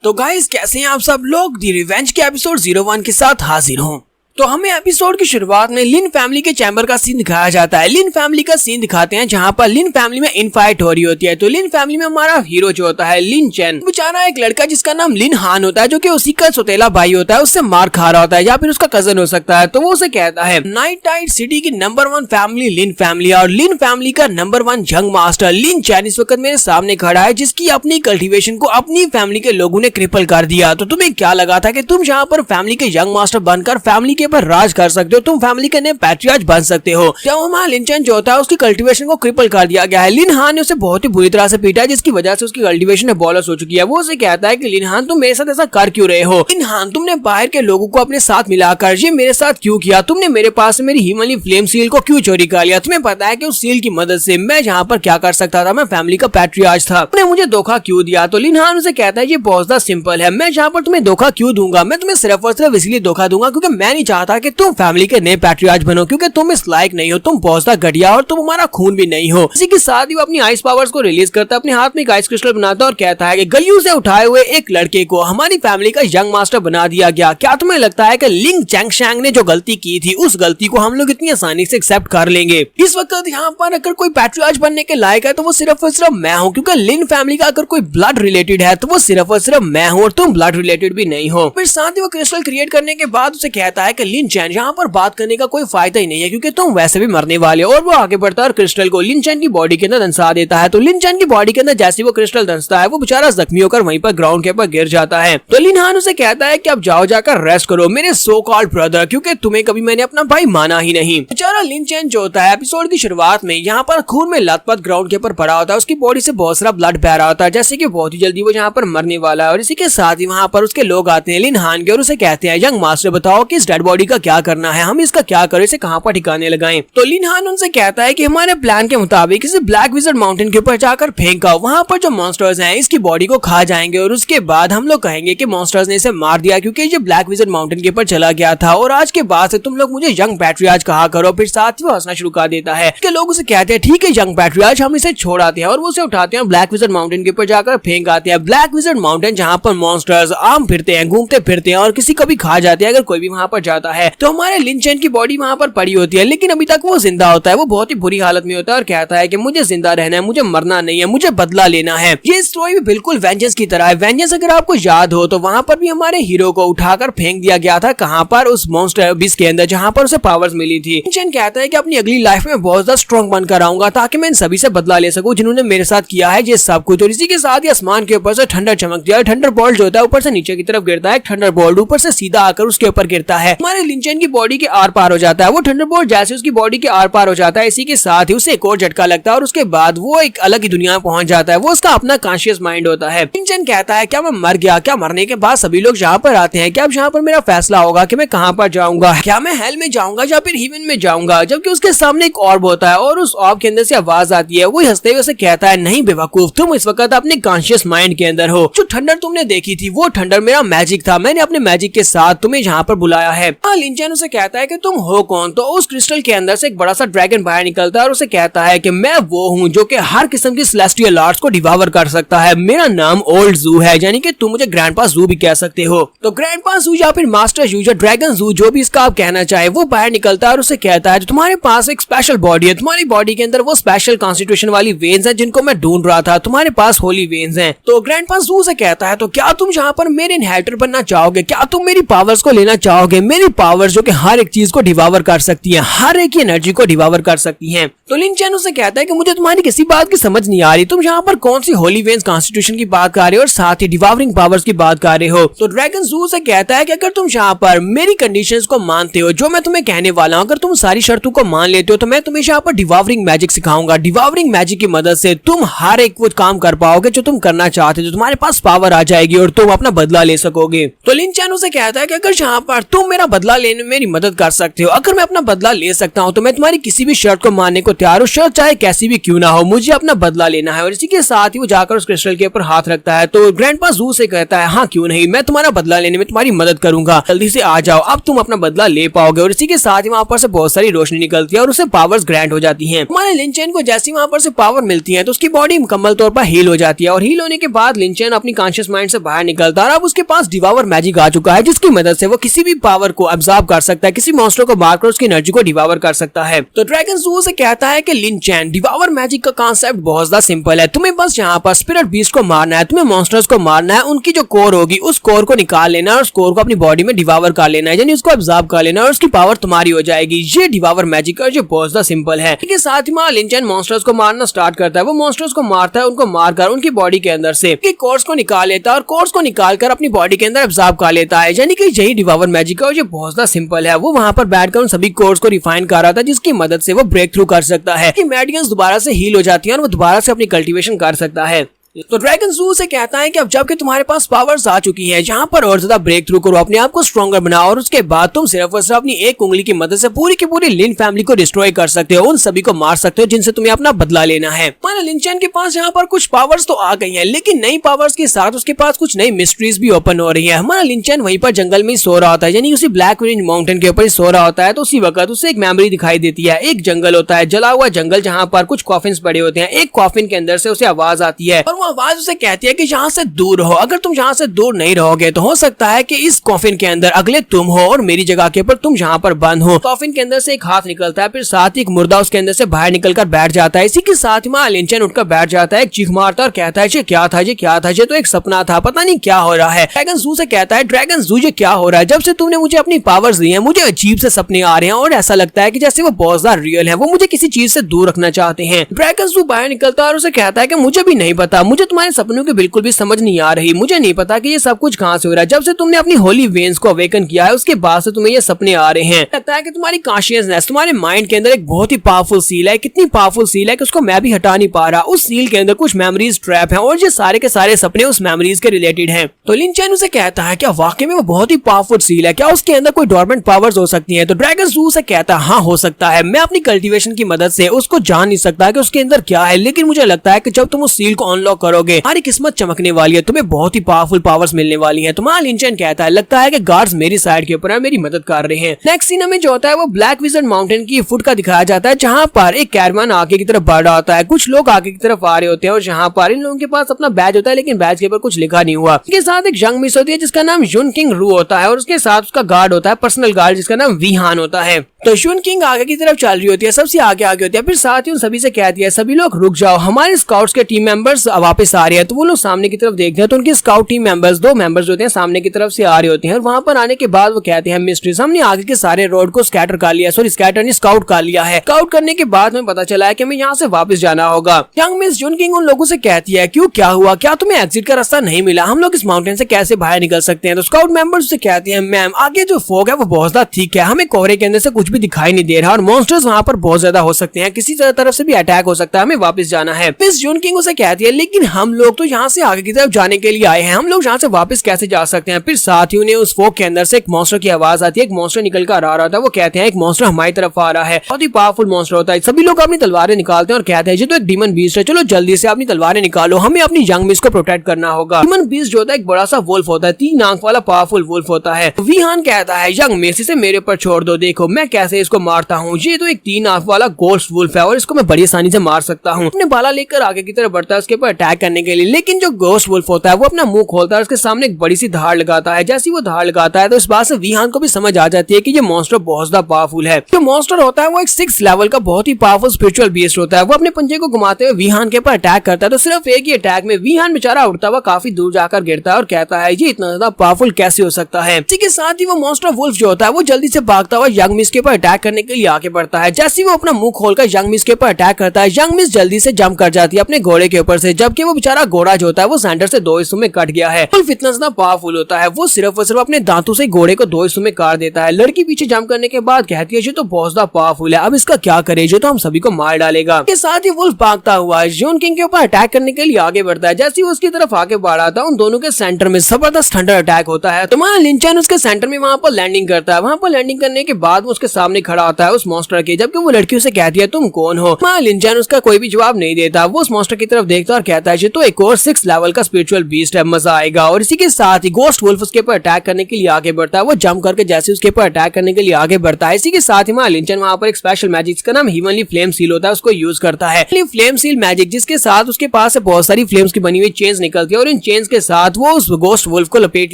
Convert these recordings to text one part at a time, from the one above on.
तो गाइस कैसे हैं आप सब लोग। दी रिवेंज के एपिसोड 01 के साथ हाजिर हूँ। तो हमें एपिसोड की शुरुआत में लिन फैमिली के चैम्बर का सीन दिखाया जाता है। लिन फैमिली का सीन दिखाते हैं जहाँ पर लिन फैमिली में इनफाइट हो रही होती है। तो लिन फैमिली में हमारा हीरो जो होता है लिन चैन, बेचारा एक लड़का जिसका नाम लिन हान होता है, जो कि उसी का सौतेला भाई होता है, उससे मार खा रहा होता है या फिर उसका कजन हो सकता है। तो वो उसे कहता है नाइट टाइड सिटी की नंबर 1 फैमिली लिन फैमिली और लिन फैमिली का नंबर 1 जंग मास्टर लिन चैन इस वक्त मेरे सामने खड़ा है, जिसकी अपनी कल्टीवेशन को अपनी फैमिली के लोगों ने क्रिपल कर दिया। तो तुम्हें क्या लगा था कि तुम जहाँ पर फैमिली के यंग मास्टर बनकर फैमिली के ऊपर राज कर सकते हो, तुम फैमिली के नए पैट्रियार्च बन सकते हो। जब हमारा लिन चैन जो होता है उसकी कल्टीवेशन को क्रिपल कर दिया गया है। लिन हान ने उसे बहुत ही बुरी तरह से पीटा है, जिसकी वजह से उसकी कल्टीवेशन में बॉलस हो चुकी है। वो उसे कहता है कि लिन हान तुम मेरे साथ ऐसा कर क्यों रहे हो। लिन हान तुमने बाहर के लोगों को अपने साथ मिलाकर ये मेरे साथ क्यों किया, तुमने मेरे पास से मेरी हिमालय फ्लेम सील को क्यों चोरी कर लिया। तुम्हें पता है कि उस सील की मदद से मैं जहाँ पर क्या कर सकता था, मैं फैमिली का पैट्रियार्च था, तुमने मुझे धोखा क्यों दिया। तो लिन हान उसे कहता है ये बहुत ज्यादा सिंपल है, मैं जहाँ पर तुम्हें धोखा क्यों दूंगा, मैं तुम्हें सिर्फ और सिर्फ इसलिए धोखा दूंगा क्योंकि मैं नहीं चाहता कि तुम फैमिली के नए पैट्रियार्च बनो, क्योंकि तुम इस लायक नहीं हो, तुम बहुत ज्यादा घटिया और तुम हमारा खून भी नहीं हो। इसी के साथ ही वो अपनी आइस पावर्स को रिलीज करता है, अपने हाथ में एक आइस क्रिस्टल बनाता है और कहता है कि गलियों से उठाए हुए एक लड़के को हमारी फैमिली का यंग मास्टर बना दिया गया। क्या तुम्हें लगता है कि लिंग चैंगशैंग ने जो गलती की थी उस गलती को हम लोग इतनी आसानी से एक्सेप्ट कर लेंगे। इस वक्त यहाँ पर अगर कोई पैट्रियार्च बनने के लायक है तो वो सिर्फ और सिर्फ मैं हूँ, क्योंकि लिन फैमिली का अगर कोई ब्लड रिलेटेड है तो वो सिर्फ और सिर्फ मैं हूँ और तुम ब्लड रिलेटेड भी नहीं हो। फिर साथ ही वो क्रिस्टल क्रिएट करने के बाद उसे कहता है कि लिन चैन यहाँ पर बात करने का कोई फायदा ही नहीं है, क्योंकि तुम वैसे भी मरने वाले हो। और वो आगे बढ़ता है और क्रिस्टल को लिन चैन की बॉडी के अंदर दंसा देता है। तो लिन चैन की बॉडी के अंदर जैसे वो क्रिस्टल दंसता है वो बेचारा जख्मी होकर वहीं पर ग्राउंड के ऊपर गिर जाता है। तो लिन हान उसे कहता है कि अब जाओ जाकर रेस्ट करो मेरे सो कॉल्ड ब्रदर, क्योंकि तुम्हें कभी मैंने अपना भाई माना ही नहीं। बेचारा लिन चैन जो होता है एपिसोड की शुरुआत में यहाँ पर खून में लथपथ ग्राउंड के ऊपर पड़ा होता है, उसकी बॉडी से बहुत सारा ब्लड बह रहा होता है, जैसे कि बहुत ही जल्दी वो यहाँ पर मरने वाला है। और इसी के साथ ही वहाँ पर उसके लोग आते हैं लिन हान के और उसे कहते हैं यंग मास्टर बताओ कि इस डेड बॉडी का क्या करना है, हम इसका क्या करें, इसे कहाँ पर ठिकाने लगाएं। तो लिन हान उनसे कहता है कि हमारे प्लान के मुताबिक इसे ब्लैक विजर्ड माउंटेन के ऊपर जाकर फेंका, वहाँ पर जो मॉन्स्टर्स हैं इसकी बॉडी को खा जाएंगे और उसके बाद हम लोग कहेंगे कि मॉन्स्टर्स ने इसे मार दिया क्योंकि ये ब्लैक विजर्ड माउंटेन के ऊपर चला गया था और आज के बाद से तुम लोग मुझे यंग पैट्रियार्च कहा करो। फिर साथ ही वो हंसना शुरू कर देता है कि लोग उसे कहते हैं ठीक है यंग पैट्रियार्च, हम इसे छोड़ आते हैं और वो उसे उठाते हैं ब्लैक विजर्ड माउंटेन के ऊपर जाकर फेंक आते हैं। ब्लैक विजर्ड माउंटेन जहाँ पर मॉन्स्टर्स आम फिरते हैं, घूमते फिरते हैं और किसी को भी खा जाते हैं अगर कोई भी वहाँ पर जाता है। तो हमारे लिन चैन की बॉडी वहाँ पर पड़ी होती है, लेकिन अभी तक वो जिंदा होता है, वो बहुत ही बुरी हालत में होता है और कहता है कि मुझे जिंदा रहना है, मुझे मरना नहीं है, मुझे बदला लेना है। ये स्टोरी भी बिल्कुल वेंजेंस की तरह है। वेंजेंस अगर आपको याद हो तो वहाँ पर भी हमारे हीरो को उठाकर फेंक दिया गया था, कहाँ पर उस मॉन्स्टर अबिस के अंदर जहाँ पर उसे पावर्स मिली थी। लिन कहता है कि अपनी अगली लाइफ में बहुत ज्यादा स्ट्रॉन्ग बनकर आऊंगा ताकि मैं इन सभी से बदला ले सकूं जिन्होंने मेरे साथ किया है ये सब कुछ। और इसी के साथ ही आसमान के ऊपर से थंडर चमकती है, थंडर बोल्ट जो होता है ऊपर से नीचे की तरफ गिरता है, थंडर बोल्ट ऊपर से सीधा आकर उसके ऊपर गिरता है, हमारे लिन चैन की बॉडी के आर पार हो जाता है। वो थंडर बोल्ट जैसे उसकी बॉडी के आर पार हो जाता है, इसी के साथ ही उसे एक और झटका लगता है और उसके बाद वो एक अलग ही दुनिया में पहुंच जाता है। वो उसका अपना कॉन्शियस माइंड होता है। लिन चैन कहता है क्या मैं मर गया, क्या मरने के बाद सभी लोग यहाँ पर आते हैं, क्या अब यहाँ पर मेरा फैसला होगा कि मैं कहाँ पर जाऊंगा, क्या मैं हेल में जाऊंगा या फिर हेवन में जाऊंगा। जबकि उसके सामने एक ऑर्ब होता है और उस ऑर्ब के अंदर से आवाज आती है, वो हंसते हुए उसे कहता है नहीं बेवकूफ, तुम इस वक्त अपने कॉन्शियस माइंड के अंदर हो, जो ठंडर तुमने देखी थी वो ठंडर मेरा मैजिक था, मैंने अपने मैजिक के साथ तुम्हें यहाँ पर बुलाया है। लिन चैन उसे कहता है कि तुम हो कौन। तो उस क्रिस्टल के अंदर से एक बड़ा सा ड्रैगन बाहर निकलता है और उसे कहता है कि मैं वो हूँ जो कि हर किस्म की सेलेस्टियल आर्ट्स को डिवावर कर सकता है, मेरा नाम ओल्ड जू है, यानी कि तुम मुझे ग्रैंडपा जू भी कह सकते हो। तो ग्रैंडपा जू या फिर मास्टर जू या ड्रैगन जू जो भी इसका आप कहना चाहे, वो बाहर निकलता है और उसे कहता है तुम्हारे पास एक स्पेशल बॉडी है, तुम्हारी बॉडी के अंदर वो स्पेशल कॉन्स्टिट्यूशन वाली वेन्स है जिनको मैं ढूंढ रहा था, तुम्हारे पास होली वेन्स हैं। तो ग्रैंडपा जू से कहता है तो क्या तुम यहाँ पर मेरे इनहेरिटर बनना चाहोगे, क्या तुम मेरी पावर्स को लेना चाहोगे, मेरी पावर्स जो कि हर एक चीज को डिवावर कर सकती है, हर एक की एनर्जी को डिवावर कर सकती है। तो लिन चैन उसे कहता है कि मुझे तुम्हारी किसी बात की समझ नहीं आ रही, तुम यहाँ पर कौन सी होली वेन्स कॉन्स्टिट्यूशन की बात कर रहे हो और साथ ही डिवावरिंग पावर्स की बात कर रहे हो। तो ड्रैगन जू से कहता है कि अगर तुम यहाँ पर मेरी कंडीशंस को मानते हो, जो मैं तुम्हें कहने वाला हूँ, अगर तुम सारी शर्तों को मान लेते हो तो मैं तुम्हें यहाँ पर डिवावरिंग मैजिक सिखाऊंगा। डिवावरिंग मैजिक की मदद से तुम हर एक वो काम कर पाओगे जो तुम करना चाहते हो, तुम्हारे पास पावर आ जाएगी और तुम अपना बदला ले सकोगे। तो लिन चैन उसे कहता है कि अगर यहाँ पर तुम मेरा बदला लेने में मेरी मदद कर सकते हो, अगर मैं अपना बदला ले सकता हूँ तो मैं तुम्हारी किसी भी शर्त को मानने को हथियार हो, शर्त चाहे कैसी भी क्यों ना हो, मुझे अपना बदला लेना है। और इसी के साथ ही वो जाकर उस क्रिस्टल के ऊपर हाथ रखता है। तो ग्रैंडपा जू से कहता है हाँ क्यों नहीं, मैं तुम्हारा बदला लेने में तुम्हारी मदद करूंगा, जल्दी से आ जाओ, अब तुम अपना बदला ले पाओगे। और इसी के साथ ही वहाँ पर से बहुत सारी रोशनी निकलती है और उसे पावर्स ग्रांट हो जाती हैं। हमारे लिंचेन को जैसे वहाँ पर से पावर मिलती है तो उसकी बॉडी मुकम्मल तौर पर हील हो जाती है। और हील होने के बाद लिंचेन अपनी कॉन्शियस माइंड से बाहर निकलता है और अब उसके पास डिवावर मैजिक आ चुका है, जिसकी मदद से वो किसी भी पावर को अब्सॉर्ब कर सकता है, किसी मॉन्स्टर को मारकर उसकी एनर्जी को डिवावर कर सकता है। तो ड्रैगन जू से कहता है कि लिंचेन, डिवावर मैजिक का कॉन्सेप्ट बहुत ज्यादा सिंपल है, तुम्हें बस यहाँ पर स्पिरिट बीस्ट को मारना है, तुम्हें मॉन्स्टर्स को मारना है, उनकी जो कोर होगी उस कोर को निकाल लेना है और उस कोर को अपनी बॉडी में डिवावर कर लेना है, यानी उसको अब्सॉर्ब कर लेना है और उसकी पावर तुम्हारी हो जाएगी। ये डिवावर मैजिक है जो बहुत ज्यादा सिंपल है। इसके साथ ही लिंचेन मॉन्स्टर्स को मारना स्टार्ट करता है। वो मॉन्स्टर्स को मारता है, उनको मारकर उनकी बॉडी के अंदर से कोर्स को निकाल लेता है और कोर्स को निकालकर अपनी बॉडी के अंदर अब्सॉर्ब कर लेता है, यानी कि यही डिवावर मैजिक है और ये बहुत ज्यादा सिंपल है। वो वहाँ पर बैठकर उन सभी कोर्स को रिफाइन कर रहा था, जिसकी मदद से वो ब्रेक थ्रू कर सकता है कि मेडियंस दोबारा से हील हो जाती है और वो दोबारा से अपनी कल्टीवेशन कर सकता है। तो ड्रैगन जू से कहता है कि अब जबकि तुम्हारे पास पावर्स आ चुकी हैं, जहाँ पर और ज्यादा ब्रेक थ्रू करो, अपने आप को स्ट्रॉन्गर बनाओ और उसके बाद तुम सिर्फ और सिर्फ अपनी एक उंगली की मदद से पूरी की पूरी लिन फैमिली को डिस्ट्रॉय कर सकते हो, उन सभी को मार सकते हो जिनसे तुम्हें अपना बदला लेना है। हमारे लिंचेन के पास यहाँ पर कुछ पावर्स तो आ गई हैं, लेकिन नई पावर्स के साथ उसके पास कुछ नई मिस्ट्रीज भी ओपन हो रही है। हमारा लिंचेन वहीं पर जंगल में सो रहा होता है, यानी उसी ब्लैक रेंज माउंटेन के ऊपर सो रहा होता है। तो उसी वक्त उसे एक मेमोरी दिखाई देती है। एक जंगल होता है, जला हुआ जंगल, जहाँ पर कुछ कॉफिन्स पड़े होते हैं। एक कॉफिन के अंदर से उसे आवाज आती है और वो आवाज उसे कहती है कि यहाँ से दूर रहो, अगर तुम यहाँ से दूर नहीं रहोगे तो हो सकता है कि इस कॉफिन के अंदर अगले तुम हो और मेरी जगह के ऊपर तुम यहाँ पर बंद हो। कॉफिन के अंदर से एक हाथ निकलता है, फिर साथ ही एक मुर्दा उसके अंदर से बाहर निकलकर बैठ जाता है। इसी के साथ ही लिंचेन उठकर बैठ जाता है, एक चीख मारता है और कहता है ये क्या था, ये क्या था, ये तो एक सपना था, पता नहीं क्या हो रहा है। ड्रैगन जू से कहता है ड्रैगन जू ये क्या हो रहा है, जब से तुमने मुझे अपनी पावर्स दी है मुझे अजीब से सपने आ रहे हैं और ऐसा लगता है कि जैसे वो बहुत ज्यादा रियल है, वो मुझे किसी चीज से दूर रखना चाहते हैं। ड्रैगन जू बाहर निकलता है और उसे कहता है कि मुझे भी नहीं पता, मुझे तुम्हारे सपनों की बिल्कुल भी समझ नहीं आ रही, मुझे नहीं पता कि ये सब कुछ कहाँ से हो रहा है। जब से तुमने अपनी होली वेन्स को अवेकन किया है उसके बाद से तुम्हें ये सपने आ रहे हैं। लगता है कि तुम्हारी कॉन्शियसनेस, तुम्हारे माइंड के अंदर एक बहुत ही पावरफुल सील है, कितनी पावरफुल सील है कि उसको मैं भी हटा नहीं पा रहा। उस सील के अंदर कुछ मेमोरीज ट्रैप हैं और ये सारे के सारे सपने उस मेमोरीज के रिलेटेड हैं। तो लिंचेन उसे कहता है क्या वाकई में वो बहुत ही पावरफुल सील है, क्या उसके अंदर कोई डोरमेंट पावर्स हो सकती हैं? तो ड्रैगन जू से कहता है हाँ हो सकता है, मैं अपनी कल्टीवेशन की मदद से उसको जान नहीं सकता कि उसके अंदर क्या है, लेकिन मुझे लगता है कि जब तुम उस सील को अनलॉक करोगे हमारी किस्मत चमकने वाली है, तुम्हें बहुत ही पावरफुल पावर्स मिलने वाली है। तुम्हारा लिंचेन कहता है लगता है कि गार्ड्स मेरी साइड के ऊपर है, मेरी मदद कर रहे हैं। नेक्स्ट सीन में जो होता है वो ब्लैक विजर्ड माउंटेन की फुट का दिखाया जाता है, जहाँ पर एक कैरवान आगे की तरफ बढ़ रहा होता है। कुछ लोग आगे की तरफ आ रहे होते हैं और जहाँ पर इन लोगों के पास अपना बैज होता है, लेकिन बैज के ऊपर कुछ लिखा नहीं हुआ। इसके साथ एक यंग मिस होती है जिसका नाम यून किंग रू होता है और उसके साथ उसका गार्ड होता है, पर्सनल गार्ड, जिसका नाम वीहान होता है। तो यून किंग आगे की तरफ चल रही होती है, सबसे आगे होती है, फिर साथ ही उन सभी से कहती है सभी लोग रुक जाओ, हमारे स्काउट्स के टीम मेंबर्स वापस आ रहे हैं। तो वो लोग सामने की तरफ देखते हैं तो उनके स्काउट टीम मेंबर्स, 2 मेंबर्स होते हैं, सामने की तरफ से आ रहे होते हैं और वहां पर आने के बाद वो कहते हैं मिस्ट्रीज, हमने आगे के सारे रोड को स्कैटर कर लिया, सॉरी स्कैटर नहीं स्काउट कर लिया है। स्काउट करने के बाद में पता चला है कि हमें यहाँ से वापस जाना होगा। यंग मिस यून किंग उन लोगों से कहती है क्यों, क्या हुआ, क्या तुम्हें एग्जिट का रास्ता नहीं मिला, हम लोग इस माउंटेन से कैसे बाहर निकल सकते हैं? तो स्काउट मेंबर्स से कहते हैं मैम आगे जो फॉग है वो बहुत ज्यादा ठीक है, हमें कोहरे के अंदर से कुछ भी दिखाई नहीं दे रहा और मॉन्स्टर्स वहाँ पर बहुत ज्यादा हो सकते हैं, किसी तरफ से भी अटैक हो सकता है, हमें वापस जाना है। मिस यून किंग उसे कहती है लेकिन हम लोग तो यहाँ से आगे की तरफ जाने के लिए आए हैं, हम लोग यहाँ से वापस कैसे जा सकते हैं? फिर साथ ही उन्हें उस फॉग के अंदर से एक मॉन्स्टर की आवाज आती है, एक मॉन्स्टर निकल कर आ रहा था। वो कहते हैं एक मॉन्स्टर हमारी तरफ आ रहा है, बहुत ही पावरफुल मॉन्स्टर होता है। सभी लोग अपनी तलवारें निकालते हैं और कहते हैं ये तो एक डीमन बीस्ट है, चलो जल्दी से अपनी तलवारें निकालो, हमें अपनी यंग मिस को प्रोटेक्ट करना होगा। डीमन बीस्ट जो होता है एक बड़ा सा वुल्फ होता है, 3 आंख वाला पावरफुल वुल्फ होता है। वीहान कहता है यंग मिस इसे मेरे ऊपर छोड़ दो, देखो मैं कैसे इसको मारता हूँ, ये तो एक 3 आंख वाला गोस्ट वुल्फ है और इसको मैं बड़ी आसानी से मार सकता हूँ। अपने भाला लेकर आगे की तरफ बढ़ता है उसके ऊपर अटैक करने के लिए, लेकिन जो गोस्ट वुल्फ होता है वो अपना मुंह खोलता है, उसके सामने एक बड़ी सी धार लगाता है। जैसे वो धार लगाता है तो इस बात से वीहान को भी समझ आ जाती है कि ये मॉन्स्टर बहुत ज्यादा पावरफुल है। जो मॉन्स्टर होता है वो एक 6 लेवल का बहुत ही पावरफुल स्पिरिचुअल बीस्ट होता है। वो अपने पंजे को घुमाते हुए वीहान के ऊपर अटैक करता है, तो सिर्फ एक ही अटैक में वीहान बेचारा उड़ता हुआ काफी दूर जाकर गिरता है और कहता है ये इतना ज्यादा पावरफुल कैसे हो सकता है। इसी के साथ ही वो मॉन्स्टर वुल्फ जो होता है वो जल्दी से भागता हुआ यंग मिस के ऊपर अटैक करने के लिए आगे बढ़ता है। जैसे वो अपना मुंह खोलकर यंग मिस के ऊपर अटैक करता है, यंग मिस जल्दी से जंप कर जाती है अपने घोड़े के ऊपर से। जब जबकि वो बेचारा घोड़ा जो होता है वो सेंटर से 2 हिस्सों में कट गया है। वुल्फ इतना ज्यादा पावरफुल होता है, वो सिर्फ और सिर्फ अपने दांतों से घोड़े को 2 हिस्सों में काट देता है। लड़की पीछे जंप करने के बाद कहती है ये तो बहुत ज्यादा पावरफुल है, अब इसका क्या करे, जो तो हम सभी को मार डालेगा। के साथ ही वुल्फ भागता हुआ जॉन किंग के ऊपर अटैक करने के लिए आगे बढ़ता है। जैसे ही उसकी तरफ आगे बढ़ा था उन दोनों के सेंटर में जबरदस्त थंडर अटैक होता है। तो वहाँ लिन चैन उसके सेंटर में वहाँ पर लैंडिंग करता है। वहाँ पर लैंडिंग करने के बाद वो उसके सामने खड़ा होता है उस मॉन्स्टर के, जबकि वो लड़की उसे कहती है तुम कौन हो। वहाँ लिन चैन उसका कोई भी जवाब नहीं देता, वो उस मॉन्स्टर की तरफ देखता है और कहता है ये तो एक और 6 लेवल का स्पिरिचुअल बीस्ट है, मजा आएगा। और इसी के साथ ही गोस्ट वुल्फ उसके ऊपर अटैक करने के लिए आगे बढ़ता है। वो जंप करके जैसे उसके ऊपर अटैक करने के लिए आगे बढ़ता है, इसी के साथ ही लिन चैन वहाँ पर एक स्पेशल मैजिक जिसका नाम हेवनली फ्लेम सील होता है उसको यूज करता है। फ्लेम सील मैजिक जिसके साथ उसके पास से बहुत सारी फ्लेम्स की बनी हुई चेन्स निकलती है और इन चेन्स के साथ वो उस गोस्ट वुल्फ को लपेट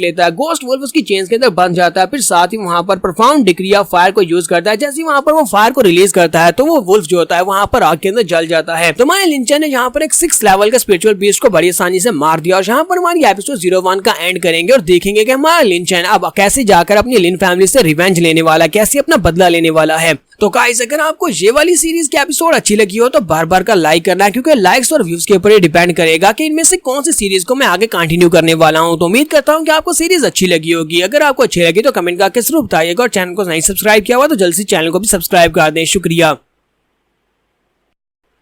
लेता है। गोस्ट वुल्फ उसकी चेन्स के अंदर बंध जाता है। फिर साथ ही वहाँ पर प्रोफाउंड डिक्री ऑफ फायर को यूज करता है। जैसे वहाँ पर वो फायर को रिलीज करता है तो वो वुल्फ जो होता है वहाँ पर आग के अंदर जल जाता है। तो हमारे लिन चैन ने यहाँ पर एक 6 लेवल का स्पिरिचुअल बीस्ट को बड़ी आसानी से मार दिया और यहाँ पर हमारी एपिसोड 01 का एंड करेंगे और देखेंगे कि हमारा लिन चैन अब कैसे जाकर अपनी लिन फैमिली से रिवेंज लेने वाला, कैसे अपना बदला लेने वाला है। तो गाइस अगर आपको ये वाली सीरीज की एपिसोड अच्छी लगी हो तो बार बार का लाइक करना है, क्योंकि लाइक्स और व्यूज के ऊपर डिपेंड करेगा कि इनमें से कौन सी सीरीज को मैं आगे कंटिन्यू करने वाला हूं। तो उम्मीद करता हूं कि आपको सीरीज अच्छी लगी होगी। अगर आपको अच्छी लगी तो कमेंट करके जरूर बताइएगा और चैनल को नहीं सब्सक्राइब किया हुआ तो जल्द से चैनल को भी सब्सक्राइब कर दें। शुक्रिया।